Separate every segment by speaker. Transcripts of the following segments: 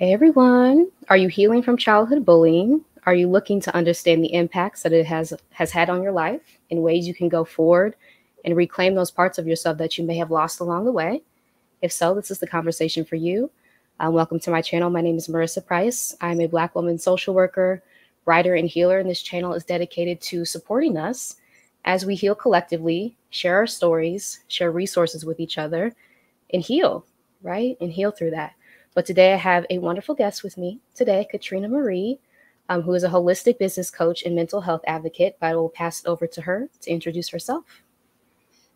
Speaker 1: Hey everyone, are you healing from childhood bullying? Are you looking to understand the impacts that it has had on your life and ways you can go forward and reclaim those parts of yourself that you may have lost along the way? If so, this is the conversation for you. Welcome to my channel. My name is Marissa Price. I'm a Black woman social worker, writer, and healer, and this channel is dedicated to supporting us as we heal collectively, share our stories, share resources with each other, and heal, right? And heal through that. But today I have a wonderful guest with me today, Katrina Marie, who is a holistic business coach and mental health advocate. But I will pass it over to her to introduce herself.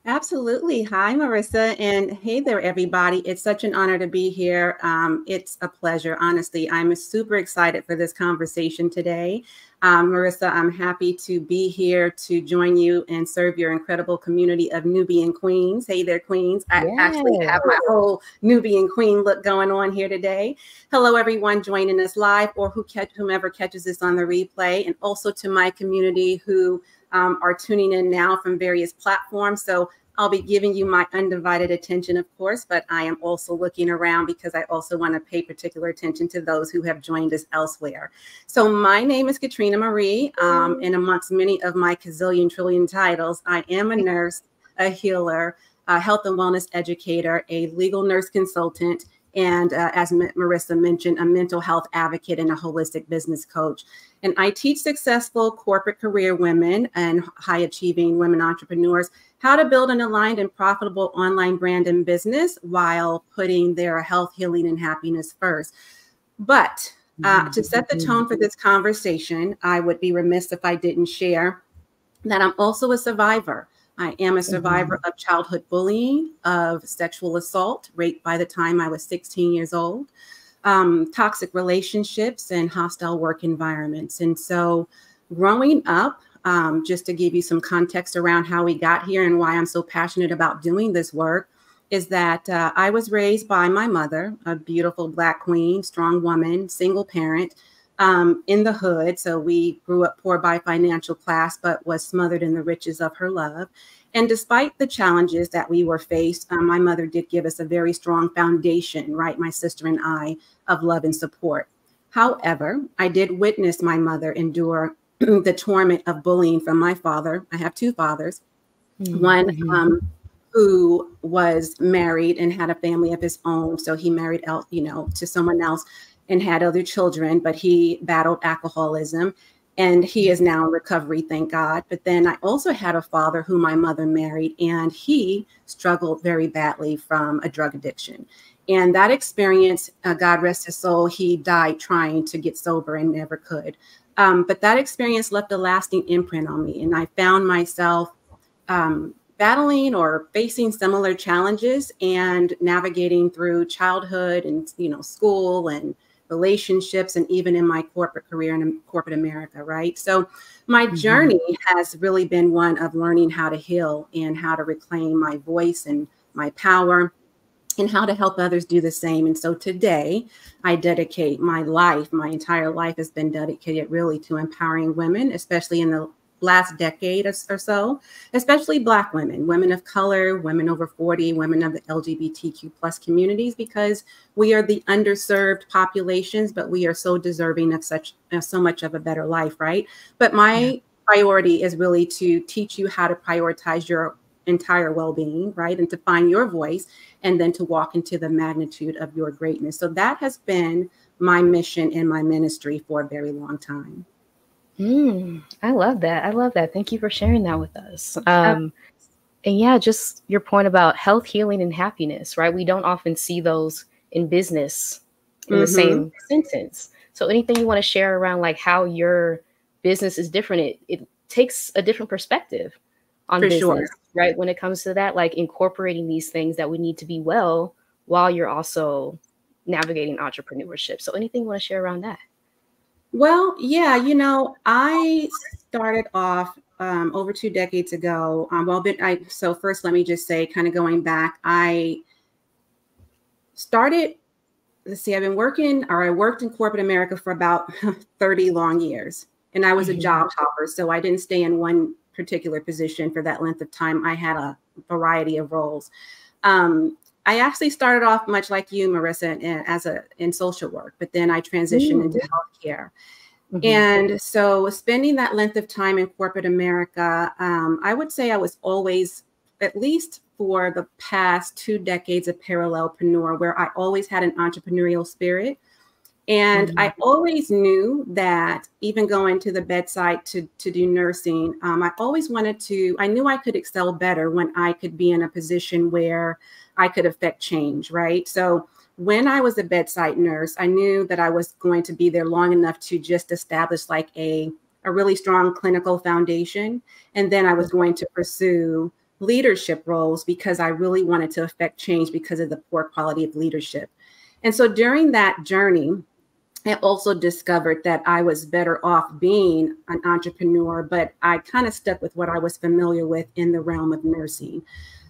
Speaker 2: Absolutely. Hi, Marissa. And hey there, everybody. It's such an honor to be here. It's a pleasure. Honestly, I'm super excited for this conversation today. Marissa, I'm happy to be here to join you and serve your incredible community of Nubian queens. Hey there, queens. I actually have my whole Nubian queen look going on here today. Hello, everyone joining us live or whomever catches this on the replay. And also to my community who are tuning in now from various platforms. So I'll be giving you my undivided attention, of course, but I am also looking around because I also want to pay particular attention to those who have joined us elsewhere. So my name is Katrina Marie, and amongst many of my gazillion trillion titles, I am a nurse, a healer, a health and wellness educator, a legal nurse consultant, and as Marissa mentioned, a mental health advocate and a holistic business coach. And I teach successful corporate career women and high achieving women entrepreneurs how to build an aligned and profitable online brand and business while putting their health, healing, and happiness first. But to set the tone for this conversation, I would be remiss if I didn't share that I'm also a survivor. I am a survivor of childhood bullying, of sexual assault, raped by the time I was 16 years old, toxic relationships, and hostile work environments. And so growing up, just to give you some context around how we got here and why I'm so passionate about doing this work, is that I was raised by my mother, a beautiful Black queen, strong woman, single parent, in the hood. So we grew up poor by financial class, but was smothered in the riches of her love. And despite the challenges that we were faced, my mother did give us a very strong foundation, right? My sister and I, of love and support. However, I did witness my mother endure the torment of bullying from my father. I have two fathers, one who was married and had a family of his own. So he married out, to someone else and had other children, but he battled alcoholism and he is now in recovery, thank God. But then I also had a father who my mother married, and he struggled very badly from a drug addiction. And that experience, God rest his soul, he died trying to get sober and never could. But that experience left a lasting imprint on me. And I found myself battling or facing similar challenges and navigating through childhood and, school and relationships, and even in my corporate career in corporate America, right? So my journey has really been one of learning how to heal and how to reclaim my voice and my power and how to help others do the same. And so today I dedicate my life, my entire life has been dedicated really to empowering women, especially in the last decade or so, especially Black women, women of color, women over 40, women of the LGBTQ plus communities, because we are the underserved populations, but we are so deserving of so much of a better life, right? But my priority is really to teach you how to prioritize your entire well-being, right? And to find your voice and then to walk into the magnitude of your greatness. So that has been my mission and my ministry for a very long time.
Speaker 1: I love that. I love that. Thank you for sharing that with us. And yeah, just your point about health, healing, and happiness, right? We don't often see those in business in the same sentence. So anything you want to share around like how your business is different, it takes a different perspective on business, right? When it comes to that, like incorporating these things that we need to be well while you're also navigating entrepreneurship. So anything you want to share around that?
Speaker 2: Well, yeah, I started off over 2 decades ago. So first, let me just say, kind of going back, I started, I worked in corporate America for about 30 long years. And I was a job hopper, so I didn't stay in one particular position for that length of time. I had a variety of roles. I actually started off much like you, Marissa, in social work, but then I transitioned into
Speaker 1: Mm.
Speaker 2: healthcare.
Speaker 1: Mhm.
Speaker 2: And so spending that length of time in corporate America, I would say I was always, at least for the past 2 decades, a parallelpreneur, where I always had an entrepreneurial spirit. And
Speaker 1: Mm.
Speaker 2: I always knew that even going to the bedside to do nursing, I always wanted to, I knew I could excel better when I could be in a position where I could affect change, right? So when I was a bedside nurse, I knew that I was going to be there long enough to just establish like a really strong clinical foundation. And then I was going to pursue leadership roles because I really wanted to affect change because of the poor quality of leadership. And so during that journey, I also discovered that I was better off being an entrepreneur, but I kind of stuck with what I was familiar with in the realm of nursing.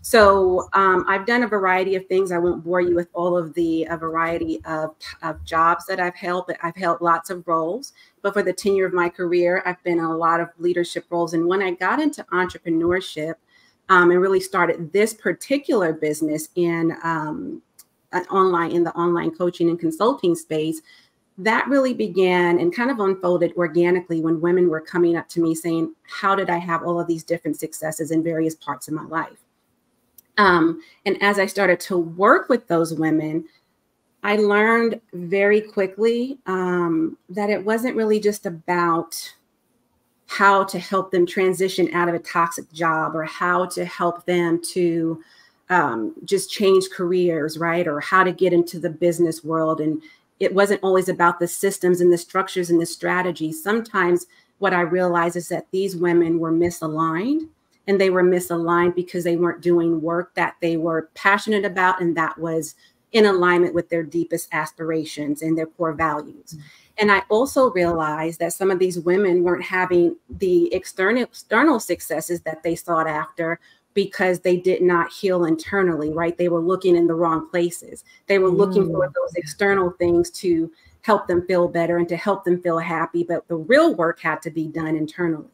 Speaker 2: So I've done a variety of things. I won't bore you with all of the a variety of jobs that I've held, but I've held lots of roles. But for the tenure of my career, I've been in a lot of leadership roles. And when I got into entrepreneurship and really started this particular business in the online coaching and consulting space, that really began and kind of unfolded organically when women were coming up to me saying, how did I have all of these different successes in various parts of my life? And as I started to work with those women, I learned very quickly that it wasn't really just about how to help them transition out of a toxic job or how to help them to just change careers, right? Or how to get into the business world. And it wasn't always about the systems and the structures and the strategies. Sometimes what I realized is that these women were misaligned, and they were misaligned because they weren't doing work that they were passionate about and that was in alignment with their deepest aspirations and their core values. And I also realized that some of these women weren't having the external successes that they sought after because they did not heal internally, right? They were looking in the wrong places. They were looking for
Speaker 1: Mm.
Speaker 2: those external things to help them feel better and to help them feel happy, but the real work had to be done internally.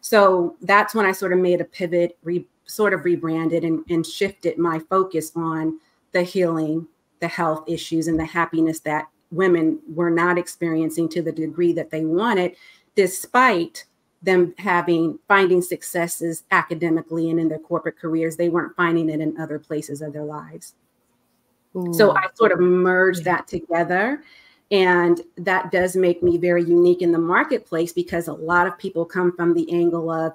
Speaker 2: So that's when I sort of made a pivot, sort of rebranded and shifted my focus on the healing, the health issues, and the happiness that women were not experiencing to the degree that they wanted, despite them finding successes academically and in their corporate careers. They weren't finding it in other places of their lives. So
Speaker 1: Ooh.
Speaker 2: I sort of merged
Speaker 1: Yeah.
Speaker 2: that together. And that does make me very unique in the marketplace because a lot of people come from the angle of,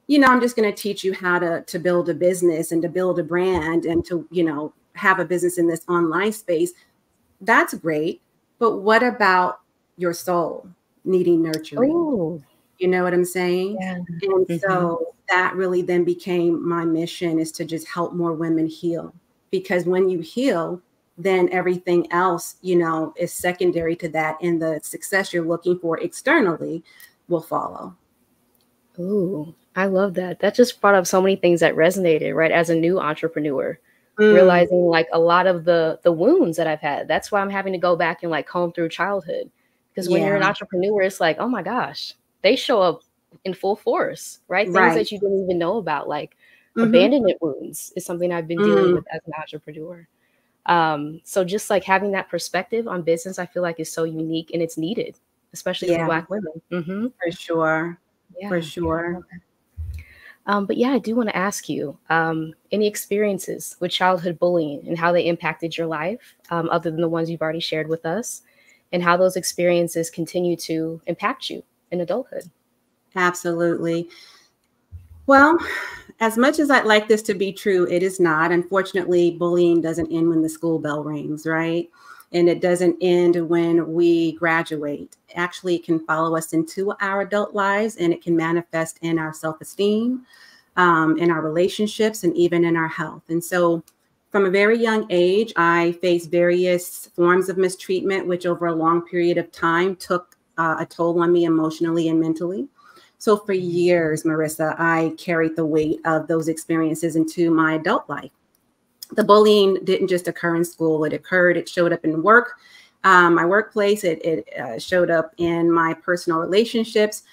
Speaker 2: I'm just going to teach you how to build a business and to build a brand and to, have a business in this online space. That's great. But what about your soul needing nurturing?
Speaker 1: Oh.
Speaker 2: You know what I'm saying?
Speaker 1: Yeah.
Speaker 2: And
Speaker 1: Mhm.
Speaker 2: so that really then became my mission, is to just help more women heal. Because when you heal, then everything else, is secondary to that. And the success you're looking for externally will follow.
Speaker 1: Ooh, I love that. That just brought up so many things that resonated, right? As a new entrepreneur,
Speaker 2: Mm,
Speaker 1: realizing like a lot of the wounds that I've had. That's why I'm having to go back and like comb through childhood. Because when you're an
Speaker 2: yeah,
Speaker 1: entrepreneur, it's like, oh my gosh, they show up in full force, right? Things
Speaker 2: right.
Speaker 1: that you didn't even know about, like
Speaker 2: Mm-hmm.
Speaker 1: abandonment wounds is something I've been dealing
Speaker 2: Mm,
Speaker 1: with as an entrepreneur. So just like having that perspective on business, I feel like is so unique and it's needed, especially for
Speaker 2: yeah,
Speaker 1: Black women.
Speaker 2: for sure. For
Speaker 1: Yeah, yeah, I
Speaker 2: sure.
Speaker 1: love that. But yeah, I do want to ask you any experiences with childhood bullying and how they impacted your life, other than the ones you've already shared with us, and how those experiences continue to impact you in adulthood.
Speaker 2: Absolutely. Well, as much as I'd like this to be true, it is not. Unfortunately, bullying doesn't end when the school bell rings, right? And it doesn't end when we graduate. Actually, it can follow us into our adult lives, and it can manifest in our self-esteem, in our relationships, and even in our health. And so from a very young age, I faced various forms of mistreatment, which over a long period of time took a toll on me emotionally and mentally. So for years, Marissa, I carried the weight of those experiences into my adult life. The bullying didn't just occur in school. It showed up in work, my workplace. It showed up in my personal relationships.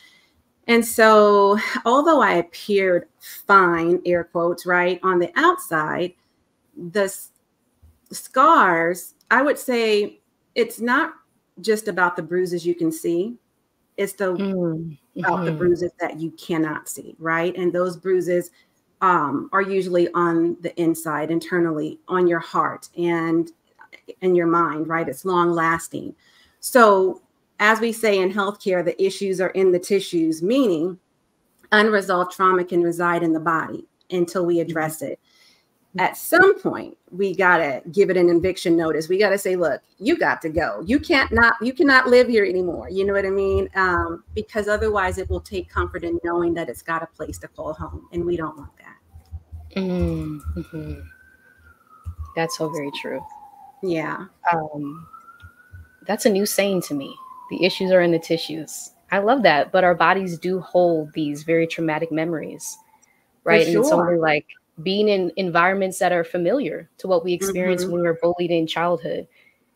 Speaker 2: And so although I appeared fine, air quotes, right, on the outside, the scars, I would say it's not just about the bruises you can see. It's about the bruises that you cannot see, right? And those bruises are usually on the inside, internally, on your heart and in your mind, right? It's long lasting. So, as we say in healthcare, the issues are in the tissues, meaning unresolved trauma can reside in the body until we address it. At some point, we gotta give it an eviction notice. We gotta say, look, you got to go. You cannot live here anymore. You know what I mean? Because otherwise it will take comfort in knowing that it's got a place to call home. And we don't want that.
Speaker 1: Mm-hmm. That's so very true.
Speaker 2: Yeah.
Speaker 1: That's a new saying to me. The issues are in the tissues. I love that. But our bodies do hold these very traumatic memories, right?
Speaker 2: For
Speaker 1: And it's only
Speaker 2: sure.
Speaker 1: like being in environments that are familiar to what we experienced when we were bullied in childhood.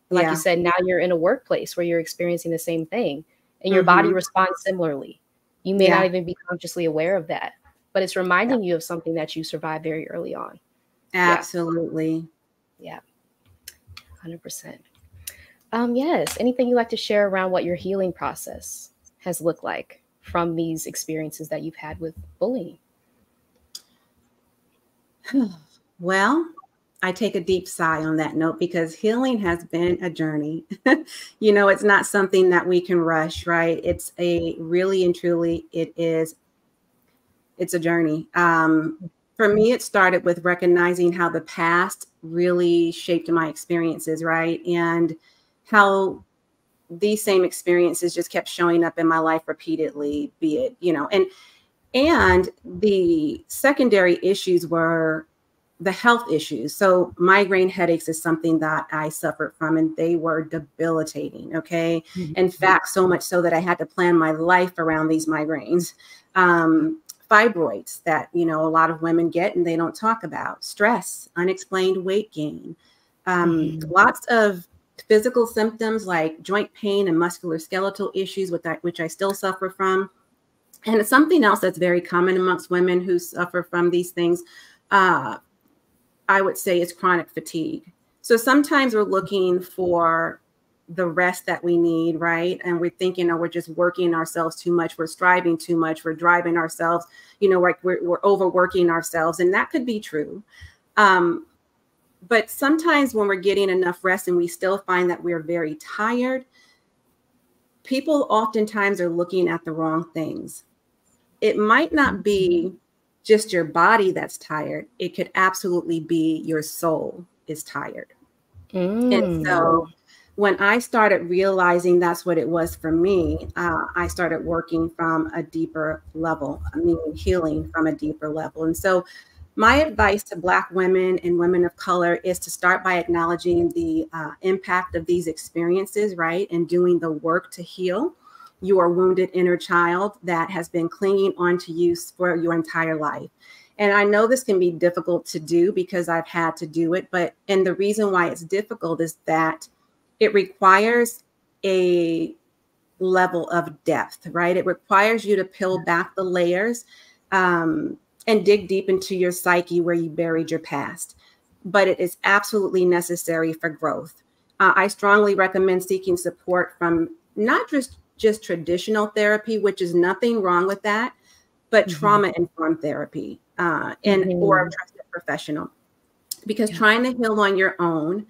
Speaker 1: And like you
Speaker 2: Yeah.
Speaker 1: said, now you're in a workplace where you're experiencing the same thing and your body responds similarly. You may not
Speaker 2: Yeah.
Speaker 1: even be consciously aware of that, but it's reminding you of something that you survived very early on.
Speaker 2: Absolutely.
Speaker 1: Yeah, 100%. Yes. Anything you'd like to share around what your healing process has looked like from these experiences that you've had with bullying?
Speaker 2: Well, I take a deep sigh on that note because healing has been a journey. It's not something that we can rush, right? It's a really and truly, it's a journey. For me, it started with recognizing how the past really shaped my experiences, right? And how these same experiences just kept showing up in my life repeatedly, be it, and the secondary issues were the health issues. So migraine headaches is something that I suffered from, and they were debilitating. Okay. In fact, so much so that I had to plan my life around these migraines. Fibroids that, a lot of women get and they don't talk about, stress, unexplained weight gain, lots of physical symptoms like joint pain and musculoskeletal issues, which I still suffer from. And it's something else that's very common amongst women who suffer from these things. I would say is chronic fatigue. So sometimes we're looking for the rest that we need, right? And we're thinking, oh, we're just working ourselves too much. We're striving too much. We're driving ourselves, like we're overworking ourselves. And that could be true. But sometimes when we're getting enough rest and we still find that we're very tired, people oftentimes are looking at the wrong things. It might not be just your body that's tired. It could absolutely be your soul is tired. And so when I started realizing that's what it was for me, I started working from a deeper level, meaning healing from a deeper level. And so my advice to Black women and women of color is to start by acknowledging the impact of these experiences, right? And doing the work to heal your wounded inner child that has been clinging onto you for your entire life. And I know this can be difficult to do because I've had to do it, and the reason why it's difficult is that it requires a level of depth, right? It requires you to peel back the layers and dig deep into your psyche where you buried your past. But it is absolutely necessary for growth. I strongly recommend seeking support from not just traditional therapy, which is nothing wrong with that, but trauma-informed therapy or a trusted professional. Because trying to heal on your own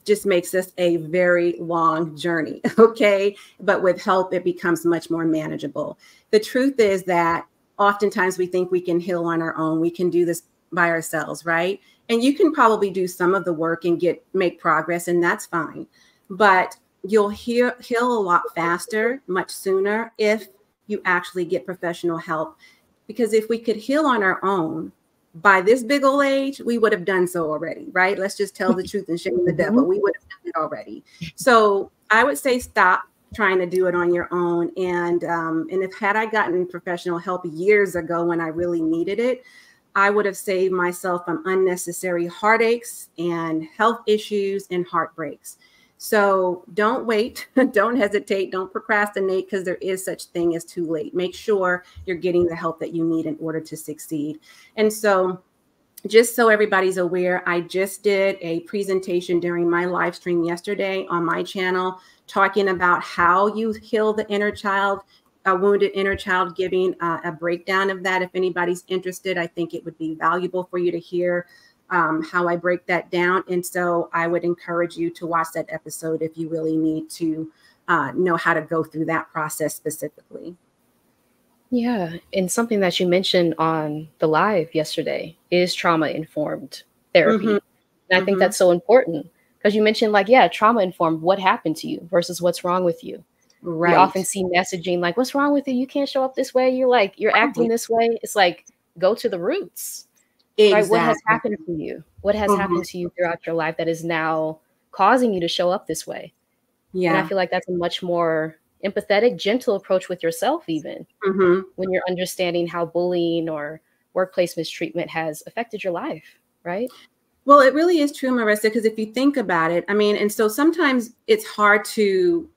Speaker 2: just makes this a very long journey, okay? But with help, it becomes much more manageable. The truth is that oftentimes we think we can heal on our own. We can do this by ourselves, right? And you can probably do some of the work and make progress, and that's fine. But you'll heal a lot faster, much sooner, if you actually get professional help. Because if we could heal on our own, by this big old age, we would have done so already, right? Let's just tell the truth and shame the devil. We would have done it already. So I would say stop trying to do it on your own. And had I gotten professional help years ago when I really needed it, I would have saved myself from unnecessary heartaches and health issues and heartbreaks. So don't wait, don't hesitate, don't procrastinate, because there is such thing as too late. Make sure you're getting the help that you need in order to succeed. And so just so everybody's aware, I just did a presentation during my live stream yesterday on my channel talking about how you heal the inner child, a wounded inner child, giving a breakdown of that. If anybody's interested, I think it would be valuable for you to hear how I break that down. And so I would encourage you to watch that episode if you really need to know how to go through that process specifically.
Speaker 1: Yeah. And something that you mentioned on the live yesterday is trauma-informed therapy. And I think that's so important because you mentioned like, yeah, trauma-informed, what happened to you versus what's wrong with you.
Speaker 2: Right.
Speaker 1: We often see messaging like, what's wrong with you? You can't show up this way. You're like, you're acting this way. It's like, go to the roots.
Speaker 2: Exactly.
Speaker 1: Right? What has happened to you? What has happened to you throughout your life that is now causing you to show up this way?
Speaker 2: Yeah.
Speaker 1: And I feel like that's a much more empathetic, gentle approach with yourself, even when you're understanding how bullying or workplace mistreatment has affected your life, right?
Speaker 2: Well, it really is true, Marissa, because if you think about it, I mean, and so sometimes it's hard to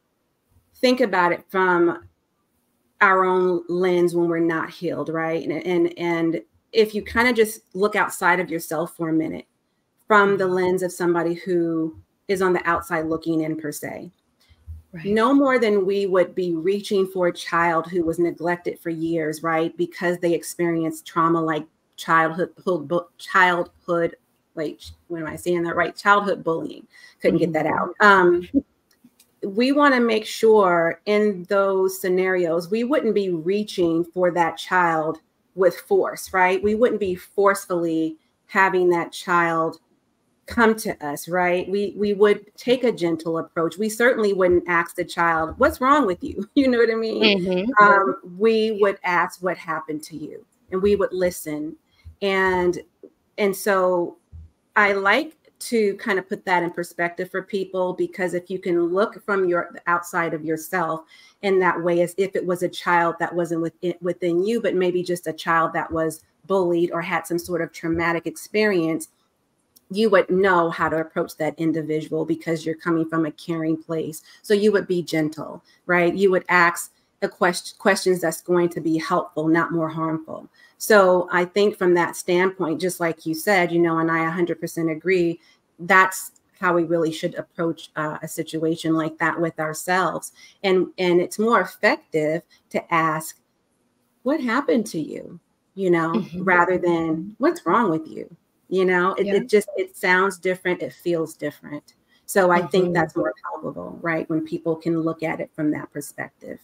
Speaker 2: think about it from our own lens when we're not healed, right? And if you kind of just look outside of yourself for a minute from the lens of somebody who is on the outside looking in per se, no more than we would be reaching for a child who was neglected for years, right? Because they experienced trauma like childhood, like, when am I saying that right? Childhood bullying. Couldn't get that out. We want to make sure in those scenarios, we wouldn't be reaching for that child with force, right? We wouldn't be forcefully having that child come to us, right? We would take a gentle approach. We certainly wouldn't ask the child, what's wrong with you? You know what I mean? We would ask what happened to you, and we would listen. And so I like to kind of put that in perspective for people, because if you can look from the outside of yourself in that way, as if it was a child that wasn't within you, but maybe just a child that was bullied or had some sort of traumatic experience, you would know how to approach that individual because you're coming from a caring place. So you would be gentle, right? You would ask the questions that's going to be helpful, not more harmful. So I think from that standpoint, just like you said, and I 100% agree, that's how we really should approach a situation like that with ourselves. And it's more effective to ask, what happened to you, rather than what's wrong with you. It sounds different. It feels different. So I think that's more palpable, right? When people can look at it from that perspective.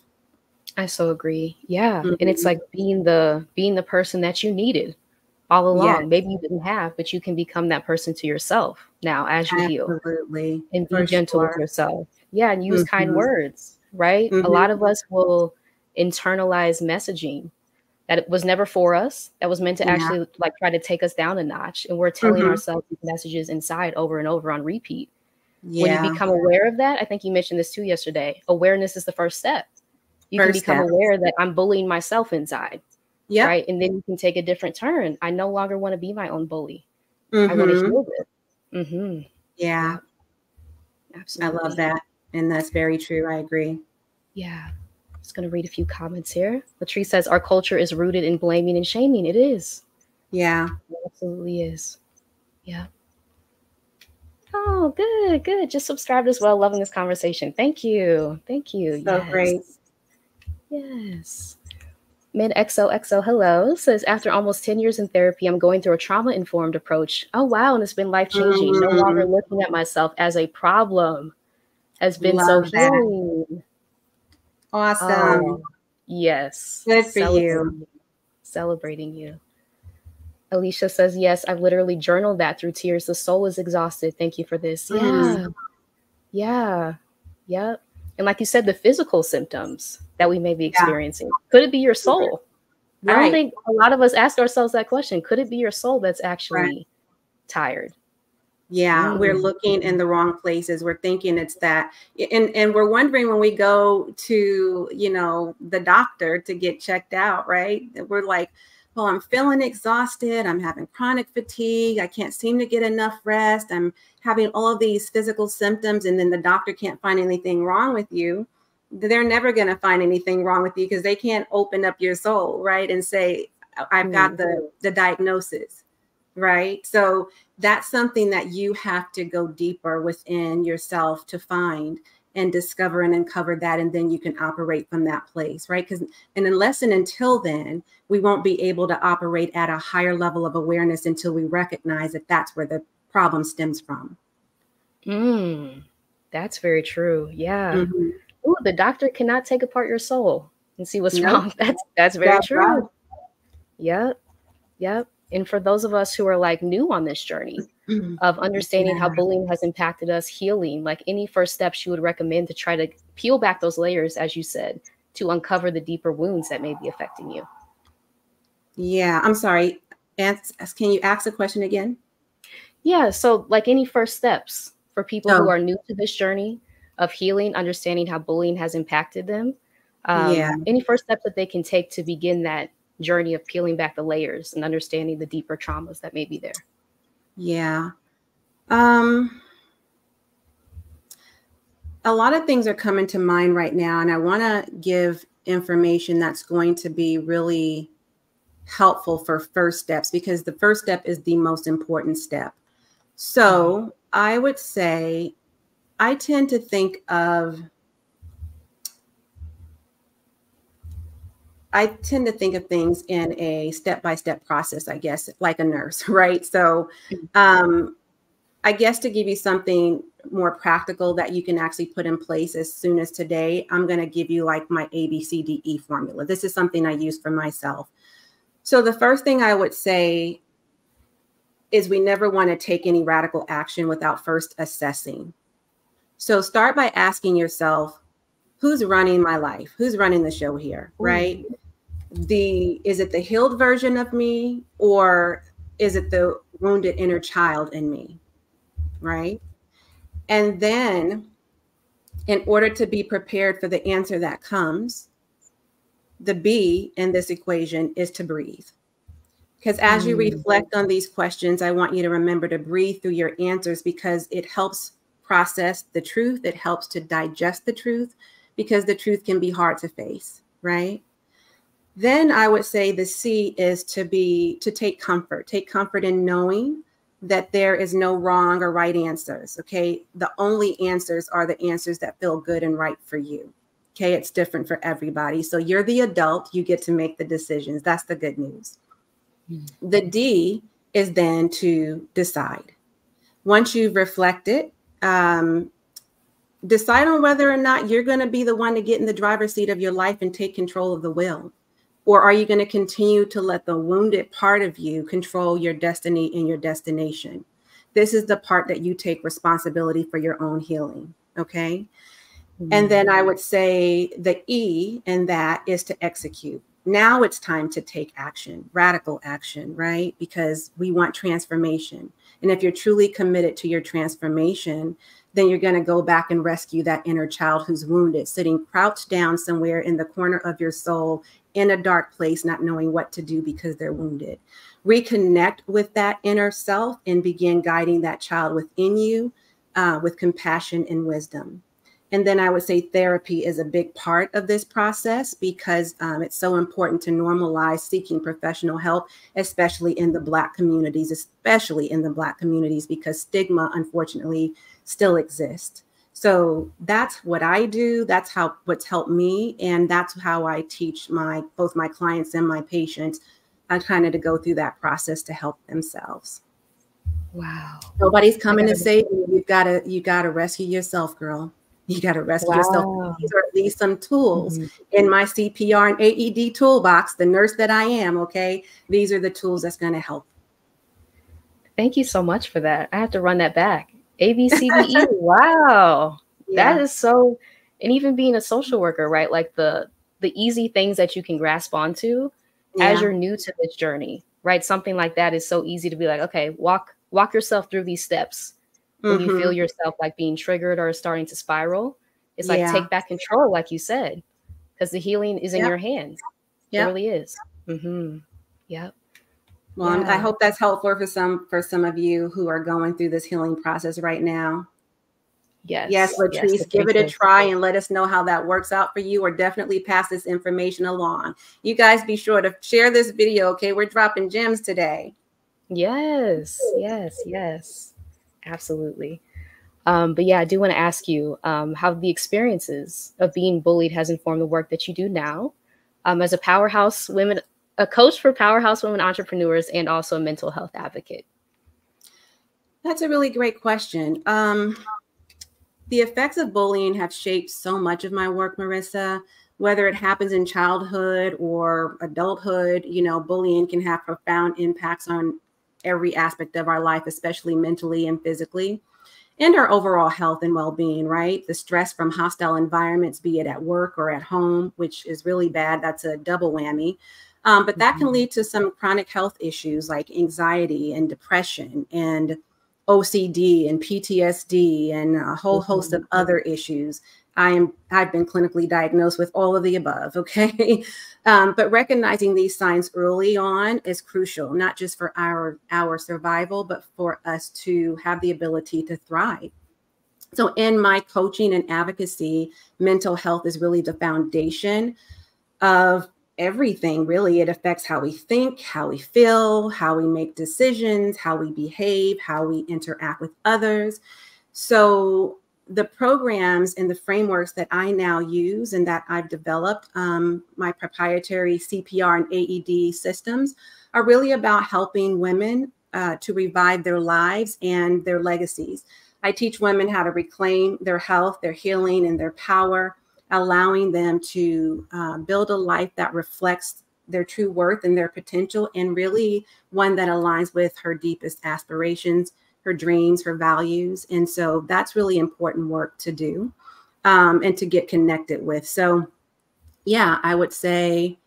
Speaker 1: I so agree. Yeah. And it's like being the person that you needed all along.
Speaker 2: Yes.
Speaker 1: Maybe you didn't have, but you can become that person to yourself now as you heal. And be gentle with yourself. Yeah. And use kind words, right? A lot of us will internalize messaging that it was never for us, that was meant to actually like try to take us down a notch. And we're telling ourselves these messages inside over and over on repeat. When you become aware of that, I think you mentioned this too yesterday, awareness is the first step. You can become aware that I'm bullying myself inside, right? And then you can take a different turn. I no longer want to be my own bully. I want to heal this.
Speaker 2: Yeah. Absolutely. I love that. And that's very true. I agree.
Speaker 1: Yeah. Just going to read a few comments here. Latrice says, our culture is rooted in blaming and shaming. It is.
Speaker 2: Yeah.
Speaker 1: It absolutely is. Yeah. Oh, good, good. Just subscribed as well. Loving this conversation. Thank you. Thank you.
Speaker 2: So great.
Speaker 1: Yes. Mid XOXO hello says, after almost 10 years in therapy, I'm going through a trauma-informed approach. Oh, wow. And it's been life-changing. No longer looking at myself as a problem has been so healing.
Speaker 2: Awesome.
Speaker 1: Oh, yes.
Speaker 2: Good for you.
Speaker 1: Celebrating you. Alicia says, yes, I've literally journaled that through tears. The soul is exhausted. Thank you for this. Yeah. Yeah. Yep. And like you said, the physical symptoms that we may be experiencing, could it be your soul? I don't think a lot of us ask ourselves that question. Could it be your soul that's actually tired?
Speaker 2: Yeah, we're looking in the wrong places. We're thinking it's that. And we're wondering when we go to, the doctor to get checked out, right? We're like, well, I'm feeling exhausted. I'm having chronic fatigue. I can't seem to get enough rest. I'm having all of these physical symptoms. And then the doctor can't find anything wrong with you. They're never going to find anything wrong with you because they can't open up your soul, right? And say, I've got the diagnosis. right? So that's something that you have to go deeper within yourself to find and discover and uncover that. And then you can operate from that place, right? Because, and unless and until then, we won't be able to operate at a higher level of awareness until we recognize that that's where the problem stems from.
Speaker 1: That's very true. Yeah.
Speaker 2: Mm-hmm.
Speaker 1: Ooh, the doctor cannot take apart your soul and see what's
Speaker 2: Nope.
Speaker 1: wrong. That's very
Speaker 2: That's right.
Speaker 1: true. Yep. Yep. And for those of us who are like new on this journey of understanding how
Speaker 2: Yeah.
Speaker 1: bullying has impacted us, healing, like any first steps you would recommend to try to peel back those layers, as you said, to uncover the deeper wounds that may be affecting you?
Speaker 2: Yeah. I'm sorry. Can you ask the question again?
Speaker 1: Yeah. So, like any first steps for people who
Speaker 2: Oh,
Speaker 1: are new to this journey of healing, understanding how bullying has impacted them,
Speaker 2: yeah.
Speaker 1: any first steps that they can take to begin that journey of peeling back the layers and understanding the deeper traumas that may be there?
Speaker 2: Yeah. A lot of things are coming to mind right now, and I want to give information that's going to be really helpful for first steps, because the first step is the most important step. So I would say I tend to think of things in a step-by-step process, I guess, like a nurse, right? So I guess to give you something more practical that you can actually put in place as soon as today, I'm going to give you like my ABCDE formula. This is something I use for myself. So the first thing I would say is we never want to take any radical action without first assessing. So start by asking yourself, who's running my life? Who's running the show here, right? Is it the healed version of me, or is it the wounded inner child in me, right? And then in order to be prepared for the answer that comes, the B in this equation is to breathe. Because as you reflect on these questions, I want you to remember to breathe through your answers, because it helps process the truth. It helps to digest the truth, because the truth can be hard to face, right? Then I would say the C is to take comfort. Take comfort in knowing that there is no wrong or right answers, okay? The only answers are the answers that feel good and right for you, okay? It's different for everybody. So you're the adult, you get to make the decisions. That's the good news. The D is then to decide. Once you've reflected, decide on whether or not you're going to be the one to get in the driver's seat of your life and take control of the wheel. Or are you going to continue to let the wounded part of you control your destiny and your destination? This is the part that you take responsibility for your own healing, okay? And then I would say the E in that is to execute. Now it's time to take action, radical action, right? Because we want transformation. And if you're truly committed to your transformation, then you're going to go back and rescue that inner child who's wounded, sitting crouched down somewhere in the corner of your soul in a dark place, not knowing what to do because they're wounded. Reconnect with that inner self and begin guiding that child within you with compassion and wisdom. And then I would say therapy is a big part of this process, because it's so important to normalize seeking professional help, especially in the Black communities, because stigma, unfortunately, still exists. So that's what I do. That's what's helped me. And that's how I teach both my clients and my patients kind of to go through that process to help themselves.
Speaker 1: Wow.
Speaker 2: Nobody's coming to save you. You gotta rescue yourself, girl. You got to rescue yourself. These are at least some tools in my CPR and AED toolbox, the nurse that I am, okay? These are the tools that's going to help.
Speaker 1: Thank you so much for that. I have to run that back. ABCDE. Wow.
Speaker 2: Yeah.
Speaker 1: That is so, and even being a social worker, right? Like the easy things that you can grasp onto as you're new to this journey, right? Something like that is so easy to be like, okay, walk yourself through these steps. When you feel yourself like being triggered or starting to spiral, it's like take back control, like you said, because the healing is in your hands. It really is. Yep.
Speaker 2: Well, I hope that's helpful for some of you who are going through this healing process right now. Yes, Latrice, give it a try and let us know how that works out for you, or definitely pass this information along. You guys be sure to share this video, okay? We're dropping gems today.
Speaker 1: Yes, yes, yes. Absolutely. But yeah, I do want to ask you how the experiences of being bullied has informed the work that you do now as a coach for powerhouse women entrepreneurs, and also a mental health advocate.
Speaker 2: That's a really great question. The effects of bullying have shaped so much of my work, Marissa. Whether it happens in childhood or adulthood, bullying can have profound impacts on every aspect of our life, especially mentally and physically, and our overall health and well-being, right? The stress from hostile environments, be it at work or at home, which is really bad. That's a double whammy. But that can
Speaker 1: Mhm.
Speaker 2: lead to some chronic health issues like anxiety and depression and OCD and PTSD and a whole host
Speaker 1: Mhm.
Speaker 2: of other issues. I've been clinically diagnosed with all of the above. Okay. But recognizing these signs early on is crucial, not just for our survival, but for us to have the ability to thrive. So in my coaching and advocacy, mental health is really the foundation of everything. Really, it affects how we think, how we feel, how we make decisions, how we behave, how we interact with others. So the programs and the frameworks that I now use and that I've developed, my proprietary CPR and AED systems, are really about helping women to revive their lives and their legacies. I teach women how to reclaim their health, their healing, and their power, allowing them to build a life that reflects their true worth and their potential, and really one that aligns with her deepest aspirations, her dreams, her values. And so that's really important work to do and to get connected with. So, yeah, I would say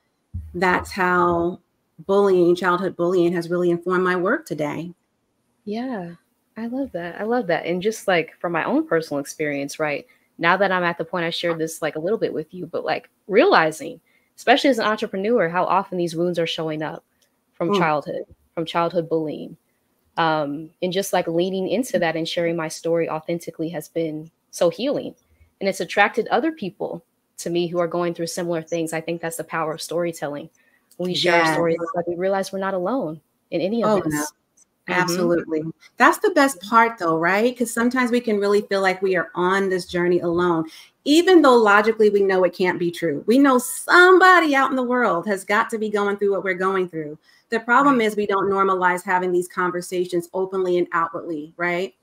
Speaker 2: that's how bullying, childhood bullying, has really informed my work today.
Speaker 1: Yeah, I love that. I love that. And just like from my own personal experience, right? Now that I'm at the point I shared this like a little bit with you, but like realizing, especially as an entrepreneur, how often these wounds are showing up
Speaker 2: Mm,
Speaker 1: from childhood bullying. And just like leaning into that and sharing my story authentically has been so healing. And it's attracted other people to me who are going through similar things. I think that's the power of storytelling. When we share our
Speaker 2: yes.
Speaker 1: stories, it's like we realize we're not alone in any of
Speaker 2: Oh, no.
Speaker 1: this. Hmm.
Speaker 2: Absolutely. That's the best part, though, right? Because sometimes we can really feel like we are on this journey alone, even though logically we know it can't be true. We know somebody out in the world has got to be going through what we're going through. The problem
Speaker 1: Right.
Speaker 2: is we don't normalize having these conversations openly and outwardly, right?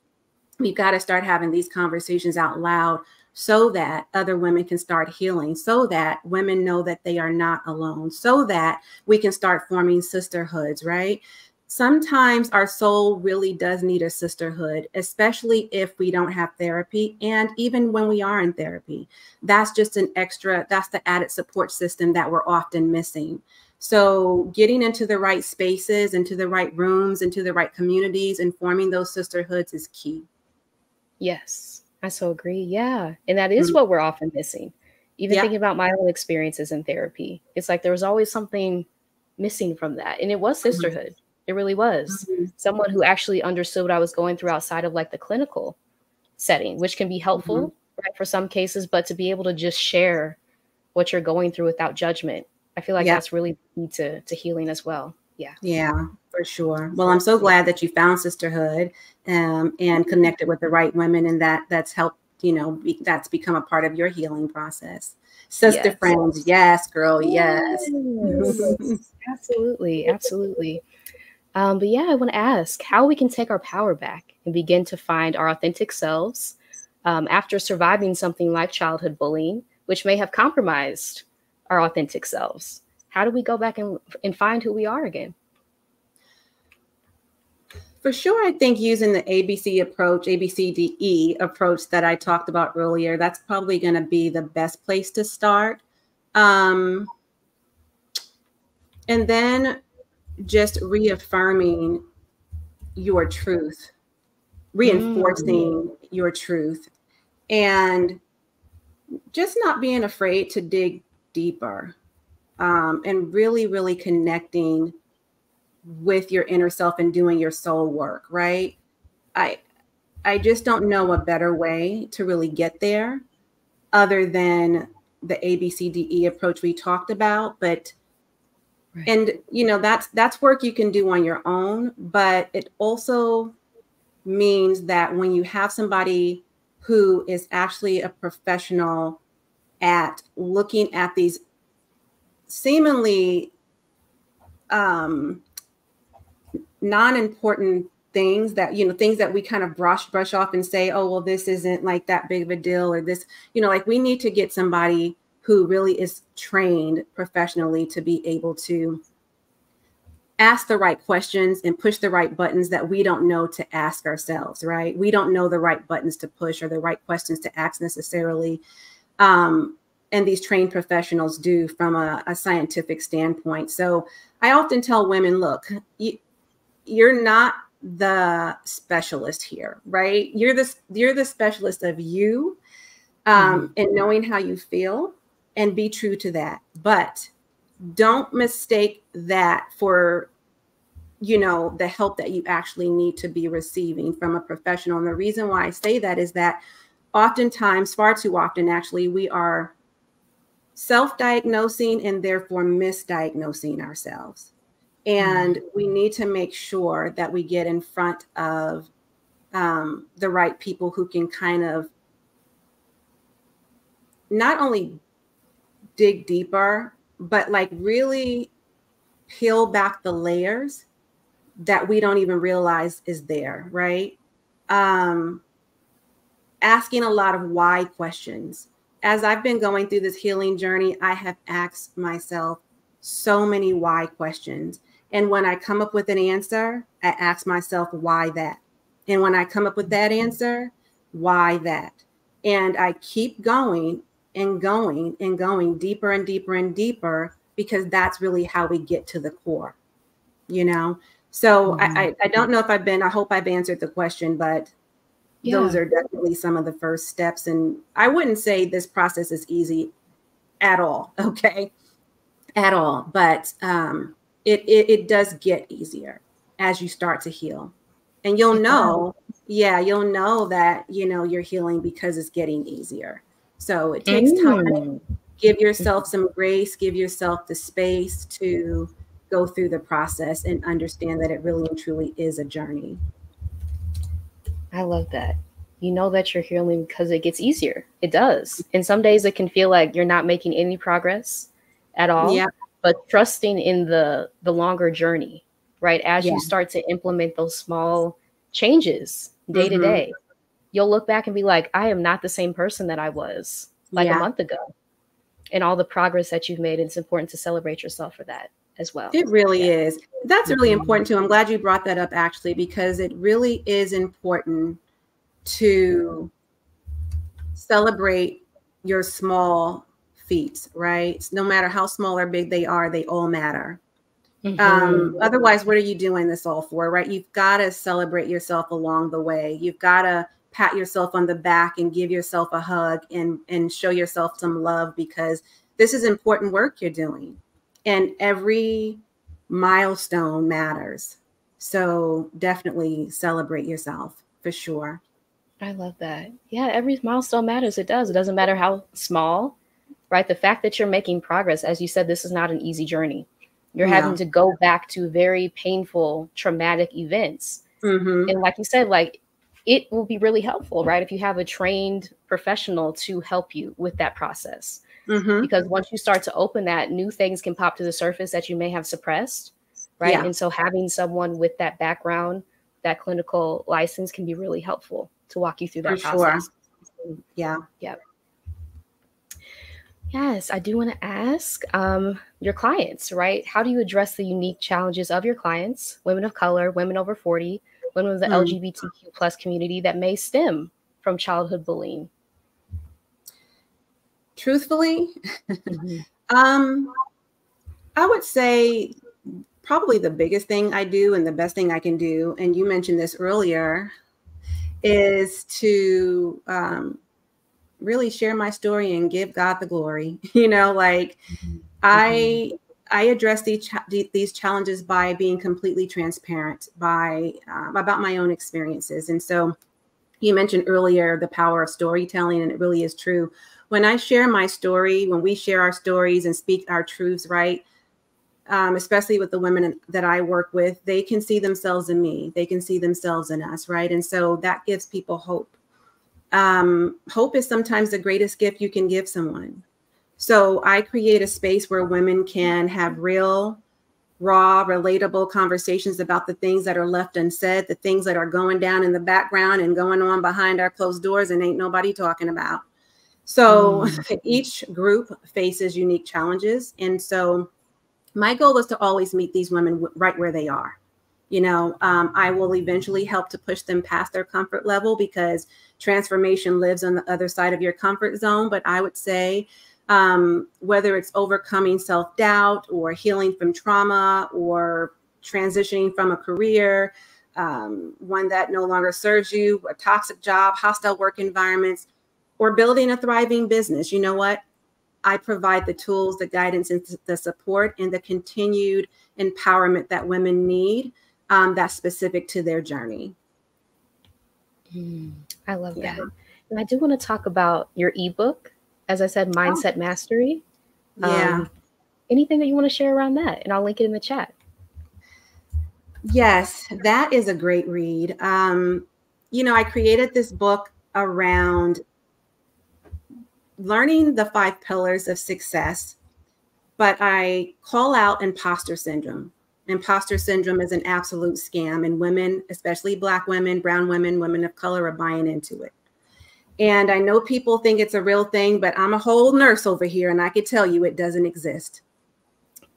Speaker 2: We've got to start having these conversations out loud so that other women can start healing, so that women know that they are not alone, so that we can start forming sisterhoods, right? Sometimes our soul really does need a sisterhood, especially if we don't have therapy. And even when we are in therapy, that's just an extra, that's the added support system that we're often missing. So getting into the right spaces, into the right rooms, into the right communities, and forming those sisterhoods is key.
Speaker 1: Yes, I so agree. Yeah. And that is
Speaker 2: Mm.
Speaker 1: what we're often missing. Even
Speaker 2: Yep.
Speaker 1: thinking about my own experiences in therapy, it's like there was always something missing from that. And it was
Speaker 2: Mhm.
Speaker 1: sisterhood. It really was.
Speaker 2: Mhm.
Speaker 1: Someone who actually understood what I was going through outside of like the clinical setting, which can be
Speaker 2: Mhm.
Speaker 1: helpful, right, for some cases, but to be able to just share what you're going through without judgment, I feel like
Speaker 2: Yep.
Speaker 1: that's really key to healing as well. Yeah.
Speaker 2: Yeah, for sure. Well, I'm so glad that you found sisterhood and
Speaker 1: Yeah.
Speaker 2: connected with the right women, and that's helped, that's become a part of your healing process. Sister
Speaker 1: Yes.
Speaker 2: friends, yes, girl, yes.
Speaker 1: Yes. Absolutely. Absolutely. But yeah, I want to ask how we can take our power back and begin to find our authentic selves after surviving something like childhood bullying, which may have compromised our authentic selves. How do we go back and find who we are again?
Speaker 2: For sure, I think using the ABC approach, ABCDE approach that I talked about earlier, that's probably going to be the best place to start. Um, and then just reaffirming your truth,
Speaker 1: Mm,
Speaker 2: reinforcing your truth, and just not being afraid to dig deeper, and really, really connecting with your inner self and doing your soul work, right? I I just don't know a better way to really get there other than the ABCDE approach we talked about. But
Speaker 1: Right.
Speaker 2: And, you know, that's work you can do on your own, but it also means that when you have somebody who is actually a professional at looking at these seemingly non-important things that, you know, things that we kind of brush off and say, oh, well, this isn't like that big of a deal, or this, you know, like we need to get somebody who really is trained professionally to be able to ask the right questions and push the right buttons that we don't know to ask ourselves, right? We don't know the right buttons to push or the right questions to ask necessarily. And these trained professionals do from a scientific standpoint. So I often tell women, look, you're not the specialist here, right? You're the specialist of you, and knowing how you feel, and be true to that. But don't mistake that for, you know, the help that you actually need to be receiving from a professional. And the reason why I say that is that oftentimes, far too often, actually, we are self-diagnosing and therefore misdiagnosing ourselves. And we need to make sure that we get in front of the right people who can kind of not only dig deeper, but like really peel back the layers that we don't even realize is there, right? Asking a lot of why questions. As I've been going through this healing journey, I have asked myself so many why questions. And when I come up with an answer, I ask myself, why that? And when I come up with that answer, why that? And I keep going and going and going deeper and deeper and deeper, because that's really how we get to the core, you know? So I don't know if I hope I've answered the question, but those are definitely some of the first steps. And I wouldn't say this process is easy at all. Okay. At all. But it does get easier as you start to heal. And you'll know, you'll know that, you know, you're healing because it's getting easier. So it takes time. Give yourself some grace, give yourself the space to go through the process and understand that it really and truly is a journey.
Speaker 1: I love that. You know that you're healing because it gets easier. It does. And some days it can feel like you're not making any progress at all.
Speaker 2: Yeah.
Speaker 1: But trusting in the longer journey, right? As you start to implement those small changes day to day, you'll look back and be like, I am not the same person that I was like a month ago. And all the progress that you've made, it's important to celebrate yourself for that as well.
Speaker 2: It really is. That's really important too. I'm glad you brought that up, actually, because it really is important to celebrate your small feats, right? No matter how small or big they are, they all matter. Otherwise, what are you doing this all for, right? You've got to celebrate yourself along the way. You've got to pat yourself on the back and give yourself a hug and show yourself some love, because this is important work you're doing. And every milestone matters. So definitely celebrate yourself for sure.
Speaker 1: I love that. Yeah, every milestone matters. It does. It doesn't matter how small, right? The fact that you're making progress, as you said, this is not an easy journey. You're having to go back to very painful, traumatic events. And like you said, like it will be really helpful, right? If you have a trained professional to help you with that process. Because once you start to open that, new things can pop to the surface that you may have suppressed, right? And so having someone with that background, that clinical license can be really helpful to walk you through that process.
Speaker 2: Yeah.
Speaker 1: Yes, I do want to ask your clients, right? How do you address the unique challenges of your clients, women of color, women over 40, women of the LGBTQ plus community that may stem from childhood bullying?
Speaker 2: Truthfully, I would say probably the biggest thing I do and the best thing I can do, and you mentioned this earlier, is to really share my story and give God the glory. You know, like I address these challenges by being completely transparent about my own experiences. And so you mentioned earlier the power of storytelling, and it really is true. When I share my story, when we share our stories and speak our truths, right, especially with the women that I work with, they can see themselves in me. They can see themselves in us, right? And so that gives people hope. Hope is sometimes the greatest gift you can give someone. So I create a space where women can have real, raw, relatable conversations about the things that are left unsaid, the things that are going down in the background and going on behind our closed doors and ain't nobody talking about. So each group faces unique challenges. And so my goal is to always meet these women right where they are. I will eventually help to push them past their comfort level, because transformation lives on the other side of your comfort zone. But I would say, whether it's overcoming self-doubt or healing from trauma or transitioning from a career, one that no longer serves you, a toxic job, hostile work environments, or building a thriving business, you know what? I provide the tools, the guidance, and the support, and the continued empowerment that women need, that's specific to their journey.
Speaker 1: I love that. And I do want to talk about your ebook, as I said, Mindset Mastery.
Speaker 2: Yeah.
Speaker 1: Anything that you want to share around that? And I'll link it in the chat.
Speaker 2: Yes, that is a great read. I created this book around learning the 5 pillars of success, but I call out imposter syndrome. Imposter syndrome is an absolute scam, and women, especially Black women, brown women, women of color, are buying into it. And I know people think it's a real thing, but I'm a whole nurse over here, and I can tell you it doesn't exist.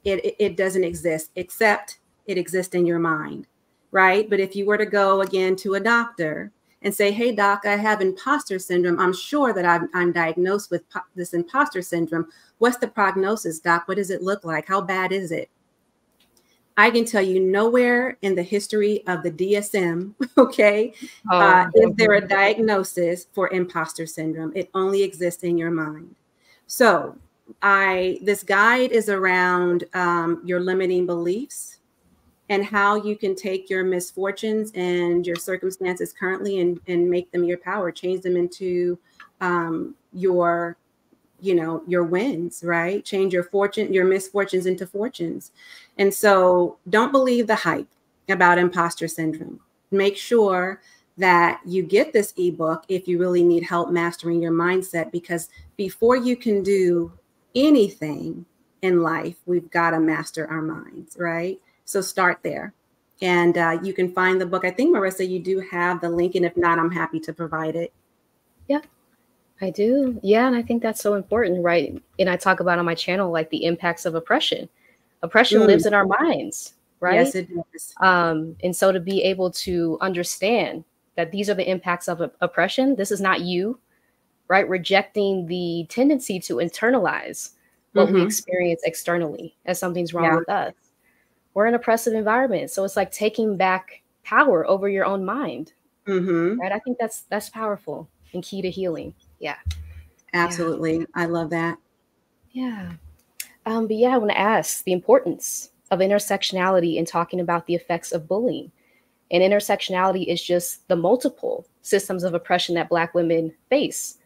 Speaker 2: It doesn't exist, except it exists in your mind, right? But if you were to go again to a doctor and say, hey, doc, I have imposter syndrome. I'm sure that I'm diagnosed with this imposter syndrome. What's the prognosis, doc? What does it look like? How bad is it? I can tell you, nowhere in the history of the DSM, okay, is there a diagnosis for imposter syndrome. It only exists in your mind. So this guide is around your limiting beliefs and how you can take your misfortunes and your circumstances currently and make them your power, change them into your wins, right? Change your misfortunes into fortunes. And so don't believe the hype about imposter syndrome. Make sure that you get this ebook if you really need help mastering your mindset, because before you can do anything in life, we've got to master our minds, right? So start there. And you can find the book. I think, Marissa, you do have the link, and if not, I'm happy to provide it.
Speaker 1: Yeah, I do. Yeah, and I think that's so important, right? And I talk about on my channel, like the impacts of oppression. Oppression lives in our minds, right?
Speaker 2: Yes, it does.
Speaker 1: And so to be able to understand that these are the impacts of oppression, this is not you, right? Rejecting the tendency to internalize what we experience externally as something's wrong with us. We're in an oppressive environment. So it's like taking back power over your own mind, right? I think that's powerful and key to healing. Yeah.
Speaker 2: Absolutely. Yeah. I love that.
Speaker 1: Yeah. But yeah, I want to ask the importance of intersectionality in talking about the effects of bullying. And intersectionality is just the multiple systems of oppression that Black women face.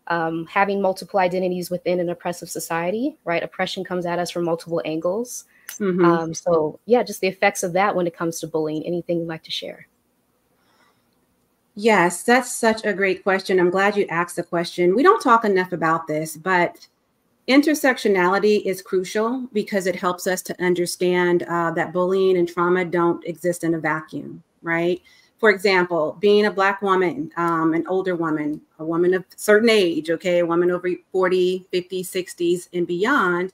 Speaker 1: Having multiple identities within an oppressive society, right? Oppression comes at us from multiple angles. So yeah, just the effects of that when it comes to bullying. Anything you'd like to share?
Speaker 2: Yes, that's such a great question. I'm glad you asked the question. We don't talk enough about this, but intersectionality is crucial because it helps us to understand that bullying and trauma don't exist in a vacuum, right? For example, being a Black woman, an older woman, a woman of certain age, okay, a woman over 40, 50, 60s and beyond,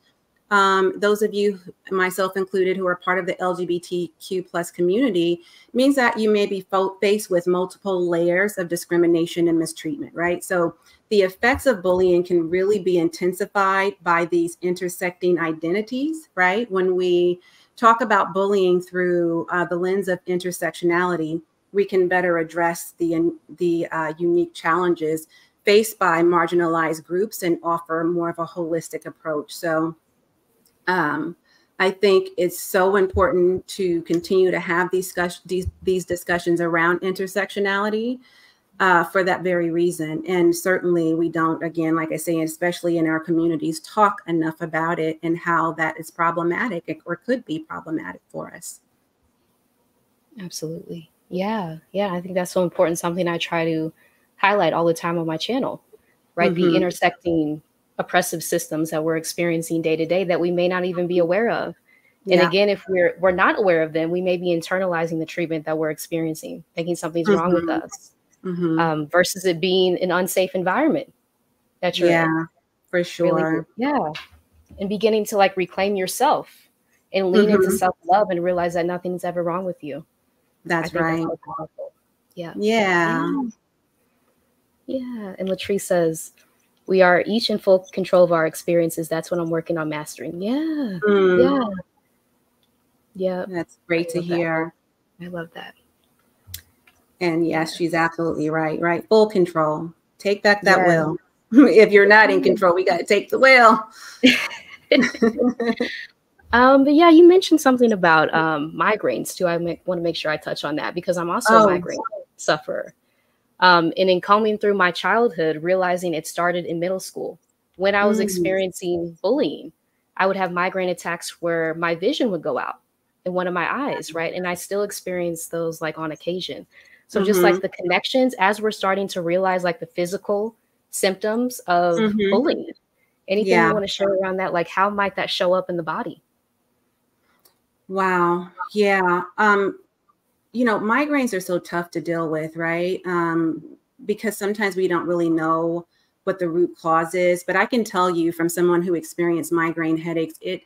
Speaker 2: those of you, myself included, who are part of the LGBTQ plus community, means that you may be faced with multiple layers of discrimination and mistreatment, right? So the effects of bullying can really be intensified by these intersecting identities, right? When we talk about bullying through the lens of intersectionality, we can better address the unique challenges faced by marginalized groups and offer more of a holistic approach. So I think it's so important to continue to have these discussions around intersectionality. for that very reason. And certainly we don't, again, like I say, especially in our communities, talk enough about it and how that is problematic or could be problematic for us.
Speaker 1: Absolutely. Yeah. Yeah. I think that's so important. Something I try to highlight all the time on my channel, right? The
Speaker 2: Mm-hmm.
Speaker 1: intersecting oppressive systems that we're experiencing day to day that we may not even be aware of. And
Speaker 2: Yeah.
Speaker 1: again, if we're not aware of them, we may be internalizing the treatment that we're experiencing, thinking something's wrong with
Speaker 2: Mm-hmm.
Speaker 1: us,
Speaker 2: Mm-hmm.
Speaker 1: versus it being an unsafe environment that you're in.
Speaker 2: Yeah, for
Speaker 1: Really,
Speaker 2: sure.
Speaker 1: yeah. And beginning to like reclaim yourself and lean into
Speaker 2: Mm-hmm.
Speaker 1: self-love and realize that nothing's ever wrong with you. I
Speaker 2: That's
Speaker 1: think that's
Speaker 2: right.
Speaker 1: so powerful. Yeah.
Speaker 2: Yeah.
Speaker 1: Yeah. Yeah. And Latrice says, we are each in full control of our experiences. That's what I'm working on mastering. Yeah.
Speaker 2: Mm,
Speaker 1: Yeah. Yeah.
Speaker 2: that's
Speaker 1: I
Speaker 2: great to
Speaker 1: love that.
Speaker 2: hear.
Speaker 1: I love that.
Speaker 2: And yes, she's
Speaker 1: Yes.
Speaker 2: absolutely right. Right. Full control. Take back that
Speaker 1: Yes.
Speaker 2: will. If you're not in control, we got to take the will.
Speaker 1: But yeah, you mentioned something about migraines too. Want to make sure I touch on that because I'm also a
Speaker 2: Oh,
Speaker 1: migraine sufferer. And in combing through my childhood, realizing it started in middle school. When I was
Speaker 2: mm,
Speaker 1: experiencing bullying, I would have migraine attacks where my vision would go out in one of my eyes, right? And I still experience those like on occasion. So just
Speaker 2: mm-hmm,
Speaker 1: like the connections as we're starting to realize like the physical symptoms of
Speaker 2: mm-hmm.
Speaker 1: bullying. Anything you
Speaker 2: Yeah.
Speaker 1: want to share around that? Like how might that show up in the body?
Speaker 2: Wow. Yeah. Migraines are so tough to deal with, right? Because sometimes we don't really know what the root cause is. But I can tell you from someone who experienced migraine headaches, it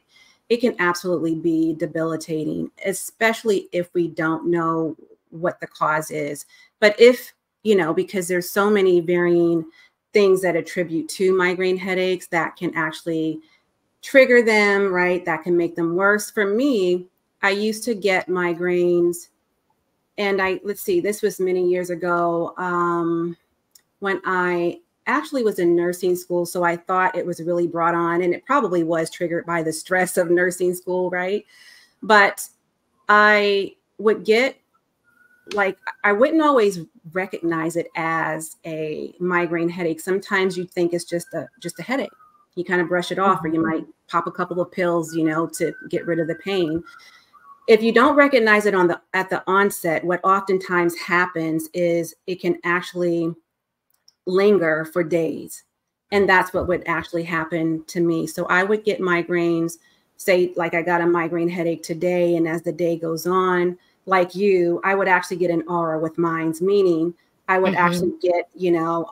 Speaker 2: can absolutely be debilitating, especially if we don't know what the cause is. But if, because there's so many varying things that attribute to migraine headaches that can actually trigger them, right? That can make them worse. For me, I used to get migraines and let's see, this was many years ago when I actually was in nursing school. So I thought it was really brought on, and it probably was triggered by the stress of nursing school, right? But I would get like, I wouldn't always recognize it as a migraine headache. Sometimes you think it's just a headache. You kind of brush it off, or you might pop a couple of pills, to get rid of the pain. If you don't recognize it at the onset, what oftentimes happens is it can actually linger for days. And that's what would actually happen to me. So I would get migraines, say like I got a migraine headache today, and as the day goes on, like you, I would actually get an aura with mines, meaning I would
Speaker 1: Mm-hmm.
Speaker 2: actually get,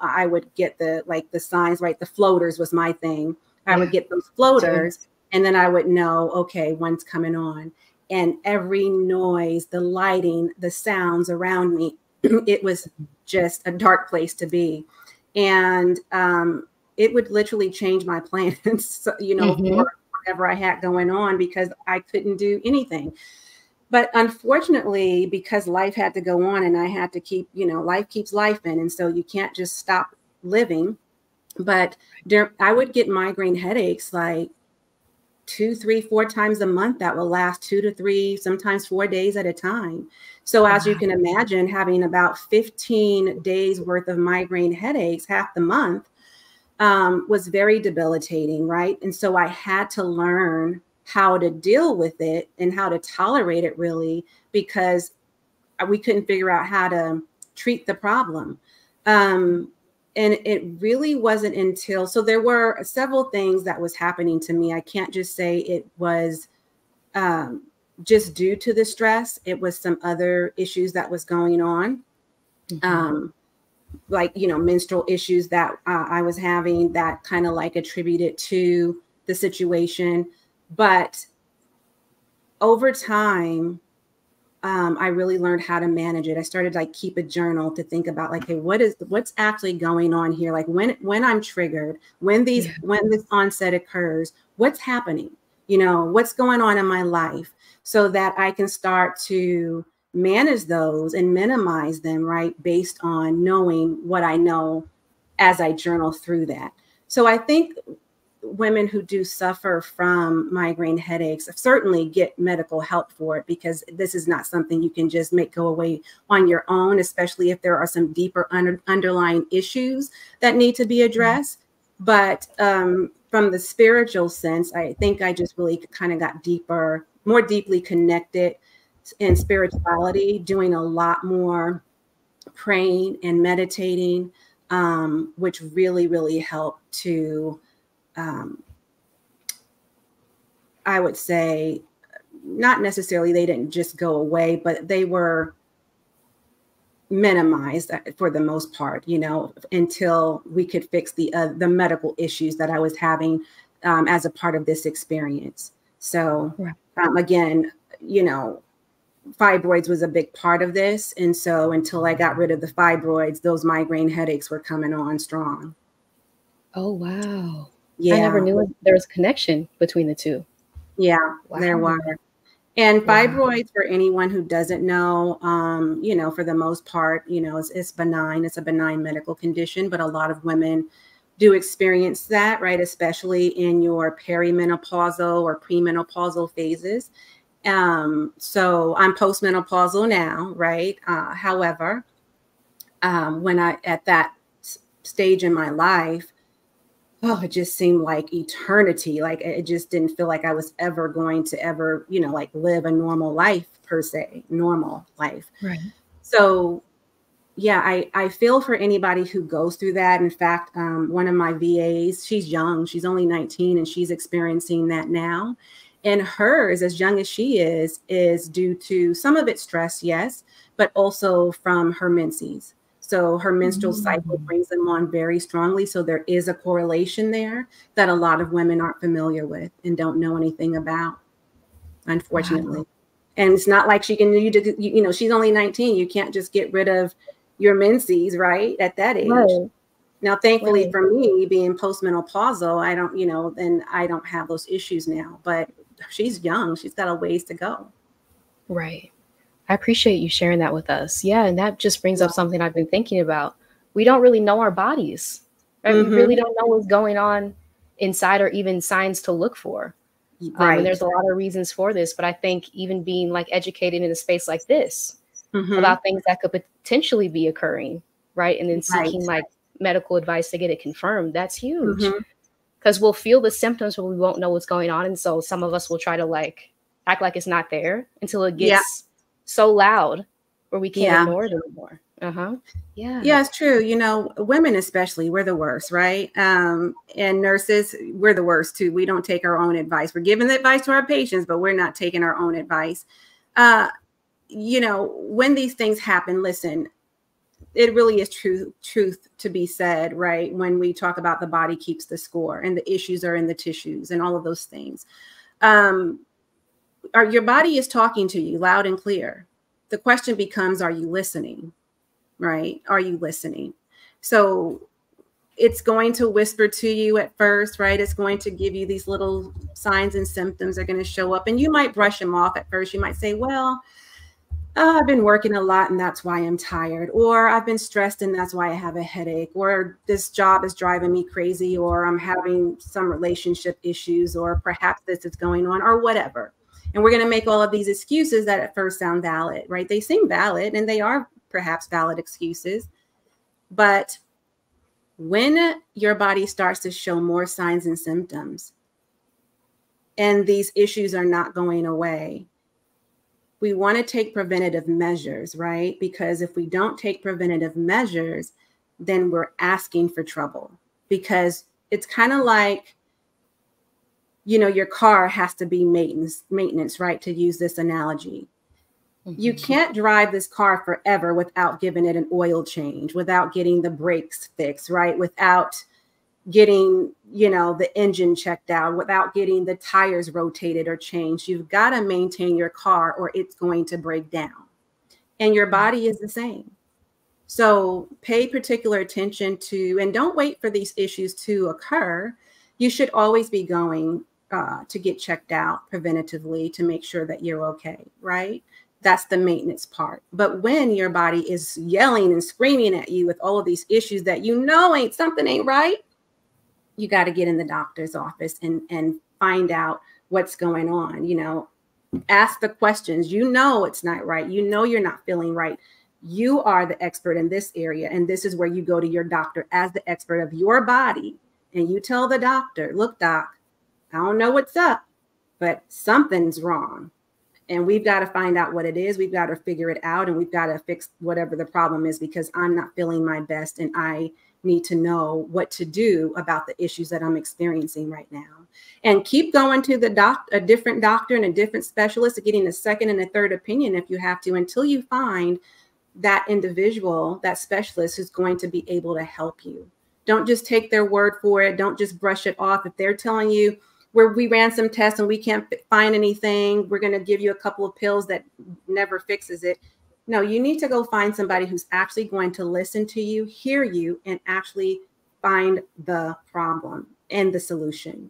Speaker 2: I would get the signs, right? The floaters was my thing. I would
Speaker 1: Yeah.
Speaker 2: get those
Speaker 1: Too.
Speaker 2: floaters, and then I would know, okay, one's coming on. And every noise, the lighting, the sounds around me, it was just a dark place to be. And it would literally change my plans,
Speaker 1: Mm-hmm.
Speaker 2: for whatever I had going on, because I couldn't do anything. But unfortunately, because life had to go on and I had to keep, life keeps life in. And so you can't just stop living. But I would get migraine headaches like 2, 3, 4 times a month that will last 2 to 3, sometimes 4 days at a time. So as you
Speaker 1: Wow.
Speaker 2: can imagine, having about 15 days worth of migraine headaches half the month was very debilitating, right? And so I had to learn how to deal with it and how to tolerate it, really, because we couldn't figure out how to treat the problem. And it really wasn't until, so there were several things that was happening to me. I can't just say it was um, just due to the stress. It was some other issues that was going on.
Speaker 1: Mm-hmm.
Speaker 2: Like, menstrual issues that I was having that kind of like attributed to the situation. But over time, I really learned how to manage it. I started like keep a journal to think about like, hey, what's actually going on here? Like when I'm triggered, when this onset occurs, what's happening? What's going on in my life, so that I can start to manage those and minimize them, right? Based on knowing what I know as I journal through that. So I think women who do suffer from migraine headaches certainly get medical help for it, because this is not something you can just make go away on your own, especially if there are some deeper underlying issues that need to be addressed. But from the spiritual sense, I think I just really kind of got deeper, more deeply connected in spirituality, doing a lot more praying and meditating, which really, really helped to, I would say, not necessarily they didn't just go away, but they were minimized for the most part, you know, until we could fix the medical issues that I was having as a part of this experience. So again, you know, fibroids was a big part of this. And so until I got rid of the fibroids, those migraine headaches were coming on strong.
Speaker 1: Oh, wow.
Speaker 2: Yeah.
Speaker 1: I never knew there was a connection between the two.
Speaker 2: Yeah,
Speaker 1: Wow.
Speaker 2: there were. And fibroids, for anyone who doesn't know, you know, for the most part, you know, it's benign. It's a benign medical condition, but a lot of women do experience that, right? Especially in your perimenopausal or premenopausal phases. So I'm postmenopausal now, right? However, when at that stage in my life, it just seemed like eternity. Like it just didn't feel like I was ever going to ever, you know, like live a normal life per se, normal life.
Speaker 1: Right.
Speaker 2: So yeah, I feel for anybody who goes through that. In fact, one of my VAs, she's young, she's only 19, and she's experiencing that now. And hers, as young as she is due to some of it stress, yes, but also from her menses. So her menstrual cycle brings them on very strongly. So there is a correlation there that a lot of women aren't familiar with and don't know anything about, unfortunately. Wow. And it's not like she can, you know, she's only 19. You can't just get rid of your menses, right, at that age. Right. Now, thankfully for me, being postmenopausal, I don't, you know, then I don't have those issues now. But she's young. She's got a ways to go.
Speaker 1: Right. I appreciate you sharing that with us. Yeah. And that just brings up something I've been thinking about. We don't really know our bodies. Right? We really don't know what's going on inside, or even signs to look for. Right. And there's a lot of reasons for this. But I think even being like educated in a space like this about things that could potentially be occurring, right? And then seeking like medical advice to get it confirmed, that's huge. Because we'll feel the symptoms, but we won't know what's going on. And so some of us will try to like act like it's not there until it gets so loud where we can't ignore it anymore. Yeah,
Speaker 2: it's true. You know, women especially, we're the worst, right? And nurses, we're the worst too. We don't take our own advice. We're giving the advice to our patients, but we're not taking our own advice. You know, when these things happen, listen, it really is truth to be said, right? When we talk about the body keeps the score and the issues are in the tissues and all of those things. Your body is talking to you loud and clear. The question becomes, are you listening? Right? Are you listening? So it's going to whisper to you at first, right? It's going to give you these little signs and symptoms are going to show up, and you might brush them off at first. You might say, well, I've been working a lot and that's why I'm tired, or I've been stressed and that's why I have a headache, or this job is driving me crazy, or I'm having some relationship issues, or perhaps this is going on, or whatever. And we're going to make all of these excuses that at first sound valid, right? They seem valid and they are perhaps valid excuses. But when your body starts to show more signs and symptoms and these issues are not going away, we want to take preventative measures, right? Because if we don't take preventative measures, then we're asking for trouble, because it's kind of like, you know, your car has to be maintenance, right? To use this analogy. You can't drive this car forever without giving it an oil change, without getting the brakes fixed, right? Without getting, you know, the engine checked out, without getting the tires rotated or changed. You've got to maintain your car or it's going to break down. And your body is the same. So pay particular attention to, and don't wait for these issues to occur. You should always be going to get checked out preventatively to make sure that you're okay, right? That's the maintenance part. But when your body is yelling and screaming at you with all of these issues that you know something ain't right, you got to get in the doctor's office and find out what's going on. You know, ask the questions. You know it's not right. You know you're not feeling right. You are the expert in this area, and this is where you go to your doctor as the expert of your body, and you tell the doctor, look, doc, I don't know what's up, but something's wrong. And we've got to find out what it is. We've got to figure it out, and we've got to fix whatever the problem is, because I'm not feeling my best, and I need to know what to do about the issues that I'm experiencing right now. And keep going to a different doctor and a different specialist, getting a second and a third opinion if you have to, until you find that individual, that specialist who's going to be able to help you. Don't just take their word for it. Don't just brush it off. If they're telling you, we ran some tests and we can't find anything, we're going to give you a couple of pills that never fixes it. No, you need to go find somebody who's actually going to listen to you, hear you, and actually find the problem and the solution.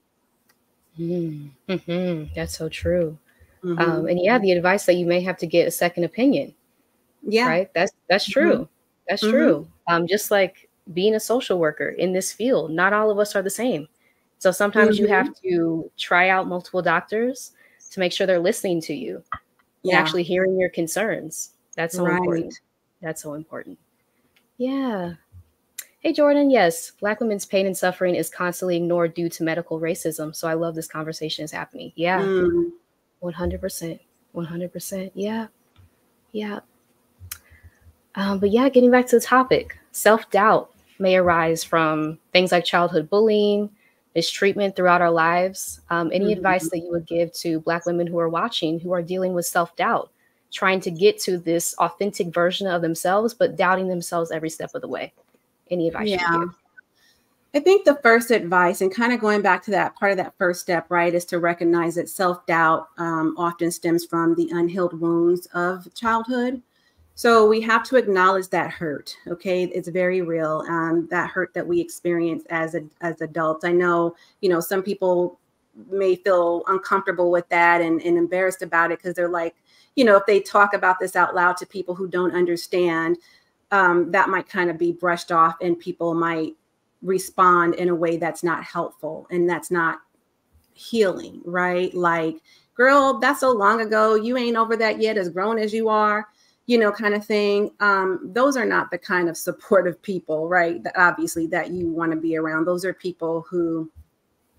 Speaker 1: Mm-hmm. That's so true. And yeah, the advice that you may have to get a second opinion.
Speaker 2: Yeah.
Speaker 1: Right. That's true. That's true. Just like being a social worker in this field, not all of us are the same. So sometimes you have to try out multiple doctors to make sure they're listening to you and actually hearing your concerns. That's so important. That's so important. Yeah. Hey, Jordan. Yes, Black women's pain and suffering is constantly ignored due to medical racism. So I love this conversation is happening. Yeah. 100%. 100%. Yeah. Yeah. But yeah, getting back to the topic, self-doubt may arise from things like childhood bullying, mistreatment throughout our lives. Any advice that you would give to Black women who are watching, who are dealing with self-doubt, trying to get to this authentic version of themselves, but doubting themselves every step of the way? Any advice you would give?
Speaker 2: I think the first advice, and kind of going back to that part of that first step, right, is to recognize that self-doubt often stems from the unhealed wounds of childhood. So we have to acknowledge that hurt. Okay, it's very real. That hurt that we experience as adults. I know, some people may feel uncomfortable with that and embarrassed about it, because they're like, if they talk about this out loud to people who don't understand, that might kind of be brushed off, and people might respond in a way that's not helpful and that's not healing, right? Like, girl, that's so long ago. You ain't over that yet, as grown as you are. Kind of thing. Those are not the kind of supportive people, right? Obviously, that you want to be around. Those are people who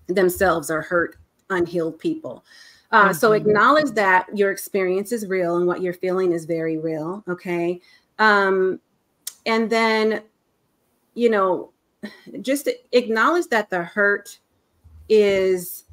Speaker 2: themselves are hurt, unhealed people. So acknowledge that your experience is real and what you're feeling is very real. Okay. And then, just acknowledge that the hurt is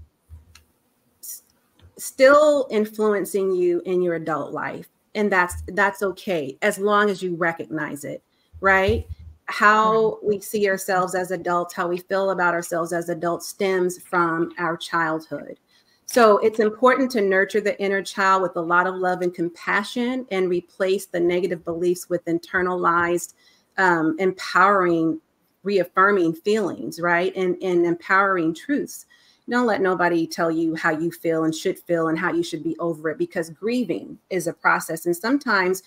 Speaker 2: still influencing you in your adult life. And that's okay, as long as you recognize it, right? How we see ourselves as adults, how we feel about ourselves as adults stems from our childhood. So it's important to nurture the inner child with a lot of love and compassion, and replace the negative beliefs with internalized, empowering, reaffirming feelings, right? And empowering truths. Don't let nobody tell you how you feel and should feel and how you should be over it, because grieving is a process. And sometimes,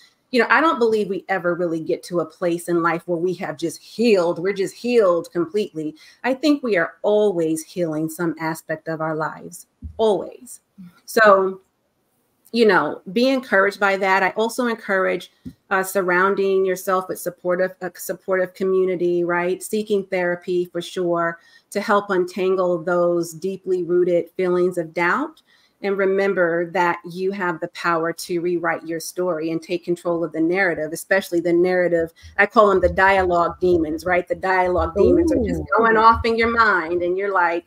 Speaker 2: I don't believe we ever really get to a place in life where we have just healed. We're just healed completely. I think we are always healing some aspect of our lives, always. So, be encouraged by that. I also encourage surrounding yourself with a supportive community, right? Seeking therapy for sure, to help untangle those deeply rooted feelings of doubt. And remember that you have the power to rewrite your story and take control of the narrative, especially the narrative. I call them the dialogue demons, right? The dialogue demons are just going off in your mind, and you're like,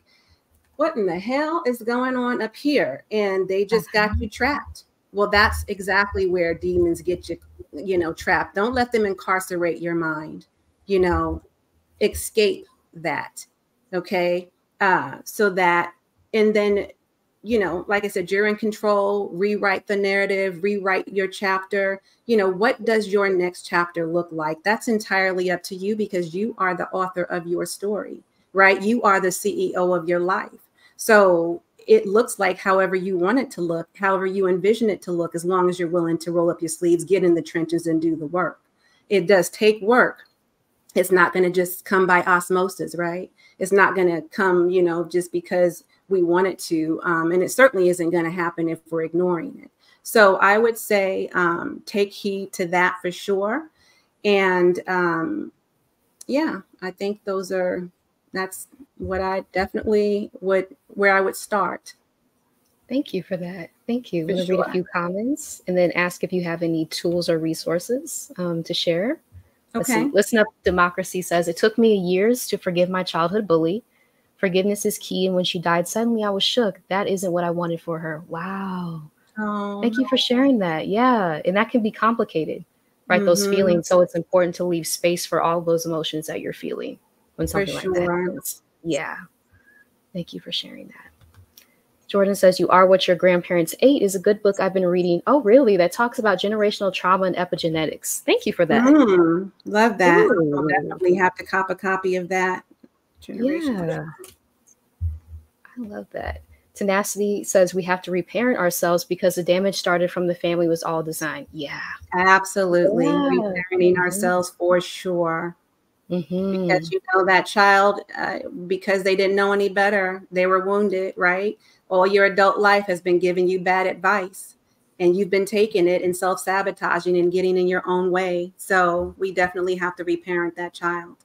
Speaker 2: what in the hell is going on up here? And they just got you trapped. Well, that's exactly where demons get you, trapped. Don't let them incarcerate your mind, escape that. Okay. So that, and then, like I said, you're in control, rewrite the narrative, rewrite your chapter. What does your next chapter look like? That's entirely up to you, because you are the author of your story, right? You are the CEO of your life. So it looks like however you want it to look, however you envision it to look, as long as you're willing to roll up your sleeves, get in the trenches, and do the work. It does take work. It's not going to just come by osmosis, right? It's not going to come, just because we want it to. And it certainly isn't going to happen if we're ignoring it. So I would say take heed to that for sure. And yeah, I think that's what I definitely where I would start.
Speaker 1: Thank you for that. Thank you. I'm
Speaker 2: For
Speaker 1: going to read a
Speaker 2: sure.
Speaker 1: few comments and then ask if you have any tools or resources to share. Let's see.
Speaker 2: Okay.
Speaker 1: Listen Up Democracy says, it took me years to forgive my childhood bully. Forgiveness is key. And when she died suddenly, I was shook. That isn't what I wanted for her. Wow.
Speaker 2: Oh,
Speaker 1: Thank you for sharing that. Yeah. And that can be complicated, right? Those
Speaker 2: mm-hmm.
Speaker 1: feelings. So it's important to leave space for all those emotions that you're feeling when
Speaker 2: For
Speaker 1: something like that
Speaker 2: sure.
Speaker 1: happens. Yeah. Thank you for sharing that. Jordan says, You Are What Your Grandparents Ate is a good book I've been reading. Oh, really? That talks about generational trauma and epigenetics. Thank you for that.
Speaker 2: Love that. I'll
Speaker 1: Ooh,
Speaker 2: definitely have to cop a copy of that. Generational.
Speaker 1: yeah, I love that. Tenacity says we have to reparent ourselves because the damage started from the family was all designed. Yeah.
Speaker 2: Absolutely.
Speaker 1: Yeah.
Speaker 2: Reparenting ourselves for sure.
Speaker 1: Mm-hmm.
Speaker 2: Because that child, because they didn't know any better, they were wounded, right? All your adult life has been giving you bad advice, and you've been taking it and self-sabotaging and getting in your own way. So we definitely have to reparent that child.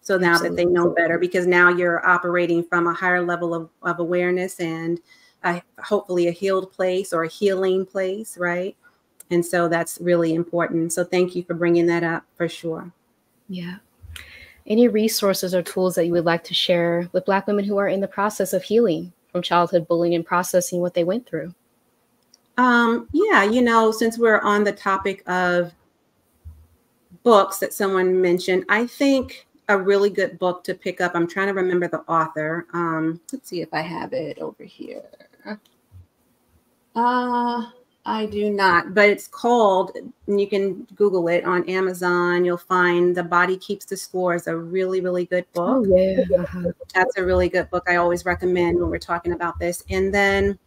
Speaker 2: So now that they
Speaker 1: Absolutely.
Speaker 2: know better, because now you're operating from a higher level of awareness and hopefully a healed place or a healing place, right? And so that's really important. So thank you for bringing that up for sure.
Speaker 1: Yeah. Any resources or tools that you would like to share with Black women who are in the process of healing from childhood bullying and processing what they went through?
Speaker 2: Yeah, since we're on the topic of books that someone mentioned, I think a really good book to pick up. I'm trying to remember the author. Let's see if I have it over here. I do not, but it's called, and you can Google it on Amazon. You'll find The Body Keeps the Score is a really, really good
Speaker 1: Oh,
Speaker 2: book.
Speaker 1: yeah. Uh-huh.
Speaker 2: That's a really good book I always recommend when we're talking about this. And then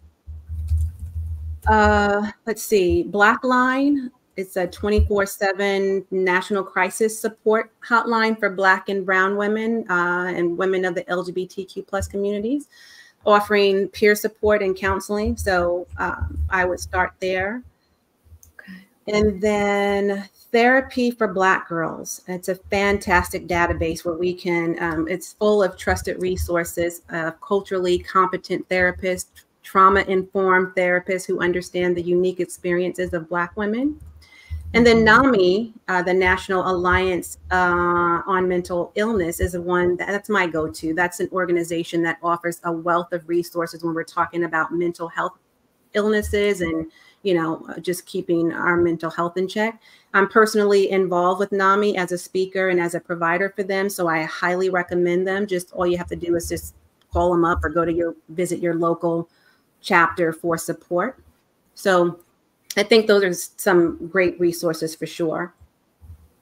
Speaker 2: let's see, Blackline. It's a 24/7 national crisis support hotline for Black and Brown women and women of the LGBTQ plus communities, offering peer support and counseling. So I would start there.
Speaker 1: Okay.
Speaker 2: And then Therapy for Black Girls. It's a fantastic database where we can, it's full of trusted resources, culturally competent therapists, trauma-informed therapists who understand the unique experiences of Black women. And then NAMI, the National Alliance on Mental Illness, is that's my go-to. That's an organization that offers a wealth of resources when we're talking about mental health illnesses and just keeping our mental health in check. I'm personally involved with NAMI as a speaker and as a provider for them, so I highly recommend them. Just all you have to do is just call them up or visit your local chapter for support. So I think those are some great resources for sure.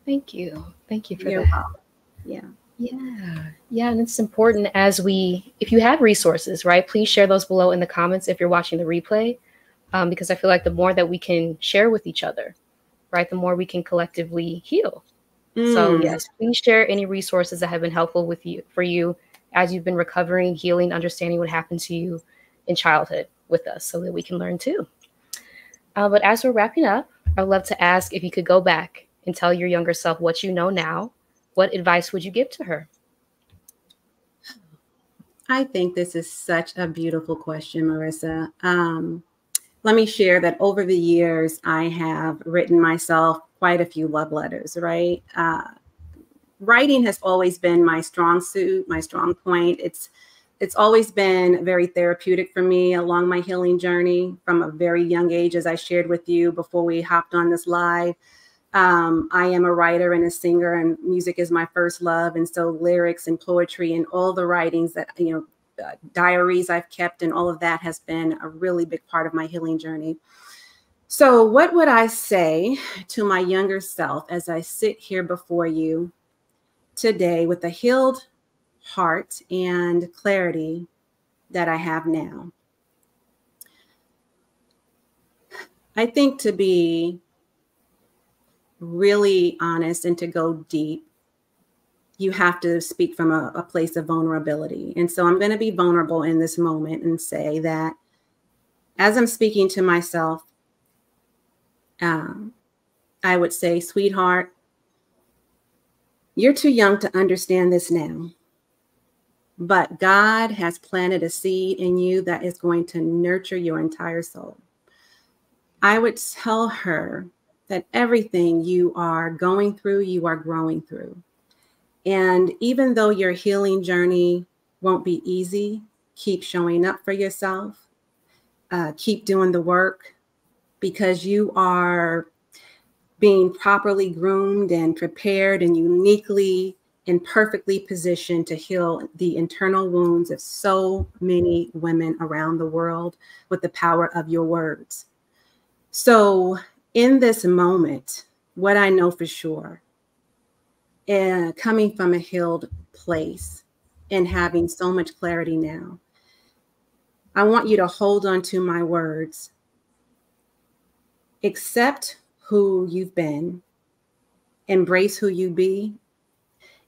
Speaker 1: Thank you. Thank you for
Speaker 2: You're
Speaker 1: that.
Speaker 2: welcome. Yeah.
Speaker 1: Yeah. Yeah. And it's important if you have resources, right, please share those below in the comments if you're watching the replay, because I feel like the more that we can share with each other, right, the more we can collectively heal. So yes, please share any resources that have been helpful for you as you've been recovering, healing, understanding what happened to you in childhood with us so that we can learn too. But as we're wrapping up, I'd love to ask if you could go back and tell your younger self what you know now. What advice would you give to her?
Speaker 2: I think this is such a beautiful question, Marissa. Let me share that over the years, I have written myself quite a few love letters, right? Writing has always been my strong suit, my strong point. It's always been very therapeutic for me along my healing journey from a very young age, as I shared with you before we hopped on this live. I am a writer and a singer, and music is my first love. And so lyrics and poetry and all the writings that, diaries I've kept and all of that has been a really big part of my healing journey. So what would I say to my younger self as I sit here before you today with a healed heart and clarity that I have now? I think to be really honest and to go deep, you have to speak from a place of vulnerability. And so I'm going to be vulnerable in this moment and say that as I'm speaking to myself, I would say, sweetheart, you're too young to understand this now. But God has planted a seed in you that is going to nurture your entire soul. I would tell her that everything you are going through, you are growing through. And even though your healing journey won't be easy, keep showing up for yourself. Keep doing the work, because you are being properly groomed and prepared and uniquely and perfectly positioned to heal the internal wounds of so many women around the world with the power of your words. So in this moment, what I know for sure, coming from a healed place and having so much clarity now, I want you to hold on to my words. Accept who you've been, embrace who you be,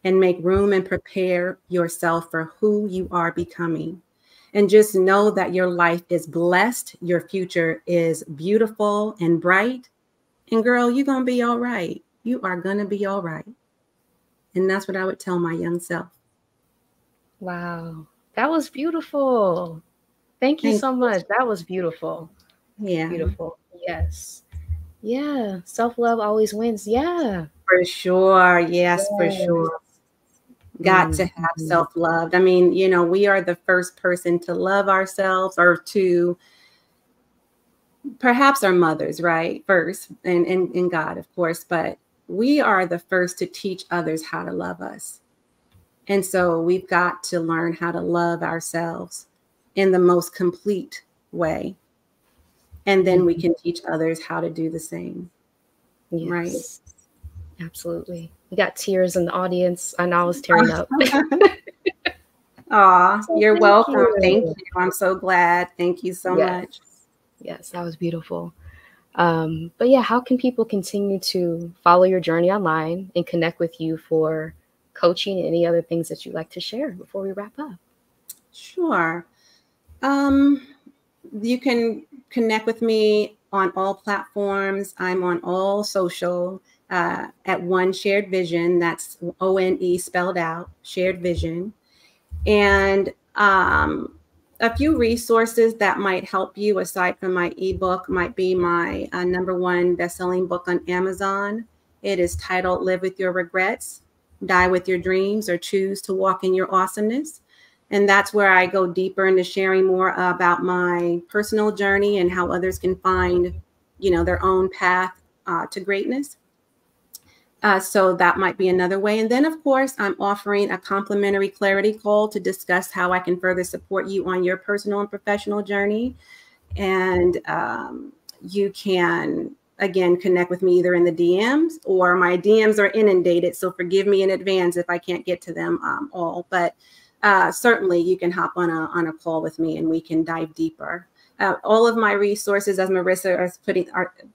Speaker 2: and make room and prepare yourself for who you are becoming. And just know that your life is blessed. Your future is beautiful and bright. And girl, you're going to be all right. You are going to be all right. And that's what I would tell my young self.
Speaker 1: Wow. That was beautiful. Thank you so much. That was beautiful.
Speaker 2: Yeah.
Speaker 1: Beautiful. Yes. Yeah. Self-love always wins. Yeah.
Speaker 2: For sure. Yes, for sure. Got to have self-love. I mean, you know, we are the first person to love ourselves, or to perhaps our mothers, right? First, and God, of course, but we are the first to teach others how to love us. And so we've got to learn how to love ourselves in the most complete way. And then we can teach others how to do the same.
Speaker 1: Yes.
Speaker 2: Right?
Speaker 1: Absolutely. We got tears in the audience. I know I was tearing up.
Speaker 2: Aw, so you're welcome. Thank you. I'm so glad. Thank you so much.
Speaker 1: Yes, that was beautiful. But yeah, how can people continue to follow your journey online and connect with you for coaching and any other things that you'd like to share before we wrap up?
Speaker 2: Sure. You can connect with me on all platforms. I'm on all social at One Shared Vision. That's ONE spelled out, Shared Vision. And a few resources that might help you aside from my ebook might be my #1 best-selling book on Amazon. It is titled Live with Your Regrets, Die with Your Dreams, or Choose to Walk in Your Awesomeness. And that's where I go deeper into sharing more about my personal journey and how others can find, you know, their own path to greatness. So that might be another way. And then, of course, I'm offering a complimentary clarity call to discuss how I can further support you on your personal and professional journey. And you can, again, connect with me either in the DMs, or my DMs are inundated. So forgive me in advance if I can't get to them all. But certainly you can hop on a call with me and we can dive deeper. All of my resources, as Marissa is putting,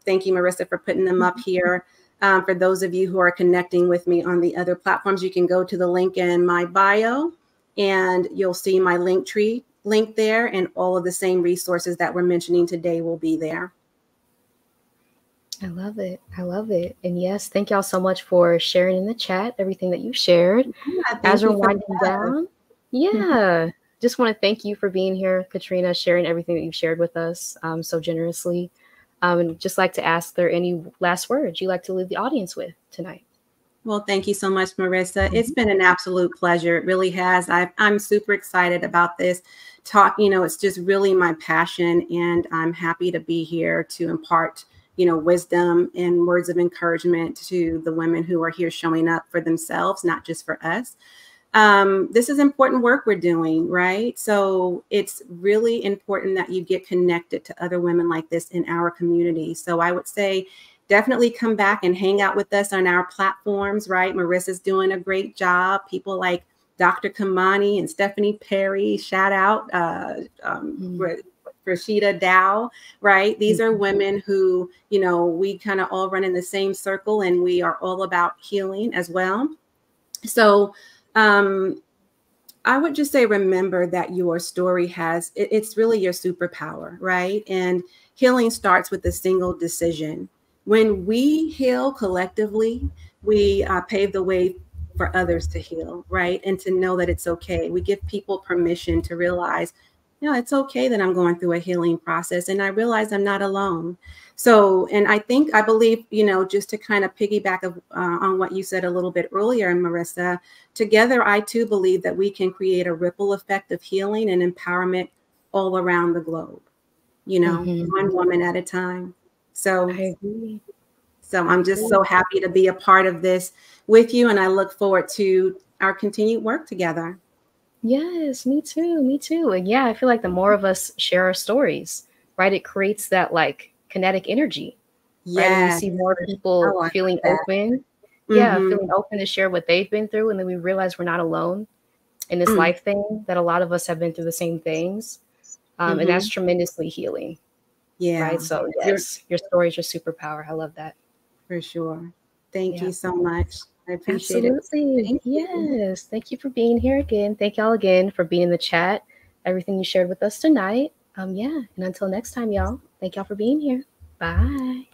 Speaker 2: thank you, Marissa, for putting them up here. For those of you who are connecting with me on the other platforms, you can go to the link in my bio and you'll see my link tree link there, and all of the same resources that we're mentioning today will be there.
Speaker 1: I love it. I love it. And yes, thank y'all so much for sharing in the chat everything that you shared.
Speaker 2: Yeah,
Speaker 1: as we're winding down, just want to thank you for being here, Katrina, sharing everything that you've shared with us so generously. And just like to ask, there any last words you'd like to leave the audience with tonight?
Speaker 2: Well, thank you so much, Marissa. It's been an absolute pleasure. It really has. I'm super excited about this talk. You know, it's just really my passion, and I'm happy to be here to impart, you know, wisdom and words of encouragement to the women who are here showing up for themselves, not just for us. This is important work we're doing, right? So it's really important that you get connected to other women like this in our community. So I would say definitely come back and hang out with us on our platforms, right? Marissa's doing a great job. People like Dr. Kamani and Stephanie Perry, shout out, Rashida Dow, right? These are women who, you know, we kind of all run in the same circle, and we are all about healing as well. So I would just say, remember that your story it's really your superpower, right? And healing starts with a single decision. When we heal collectively, we pave the way for others to heal, right? And to know that it's okay. We give people permission to realize, it's okay that I'm going through a healing process, and I realize I'm not alone. So, and I believe, just to kind of piggyback on what you said a little bit earlier, Marissa, together, I too believe that we can create a ripple effect of healing and empowerment all around the globe, one woman at a time. So,
Speaker 1: I agree.
Speaker 2: I'm just so happy to be a part of this with you, and I look forward to our continued work together.
Speaker 1: Yes, me too. Me too. And yeah, I feel like the more of us share our stories, right, it creates that like kinetic energy, right? And we
Speaker 2: Yes.
Speaker 1: see more
Speaker 2: Oh,
Speaker 1: people
Speaker 2: I love
Speaker 1: feeling
Speaker 2: that.
Speaker 1: open. Yeah,
Speaker 2: Mm-hmm.
Speaker 1: feeling open to share what they've been through. And then we realize we're not alone in this
Speaker 2: Mm.
Speaker 1: life thing, that a lot of us have been through the same things. And
Speaker 2: Mm-hmm.
Speaker 1: that's tremendously healing, right?
Speaker 2: Yeah,
Speaker 1: So,
Speaker 2: you're
Speaker 1: yes, your story is your superpower. I love that.
Speaker 2: for sure. Thank
Speaker 1: Yeah,
Speaker 2: you so much. I appreciate it.
Speaker 1: absolutely.
Speaker 2: Thank you.
Speaker 1: Yes. Thank you for being here again. Thank y'all again for being in the chat, everything you shared with us tonight. Yeah. And until next time, y'all, thank y'all for being here. Bye.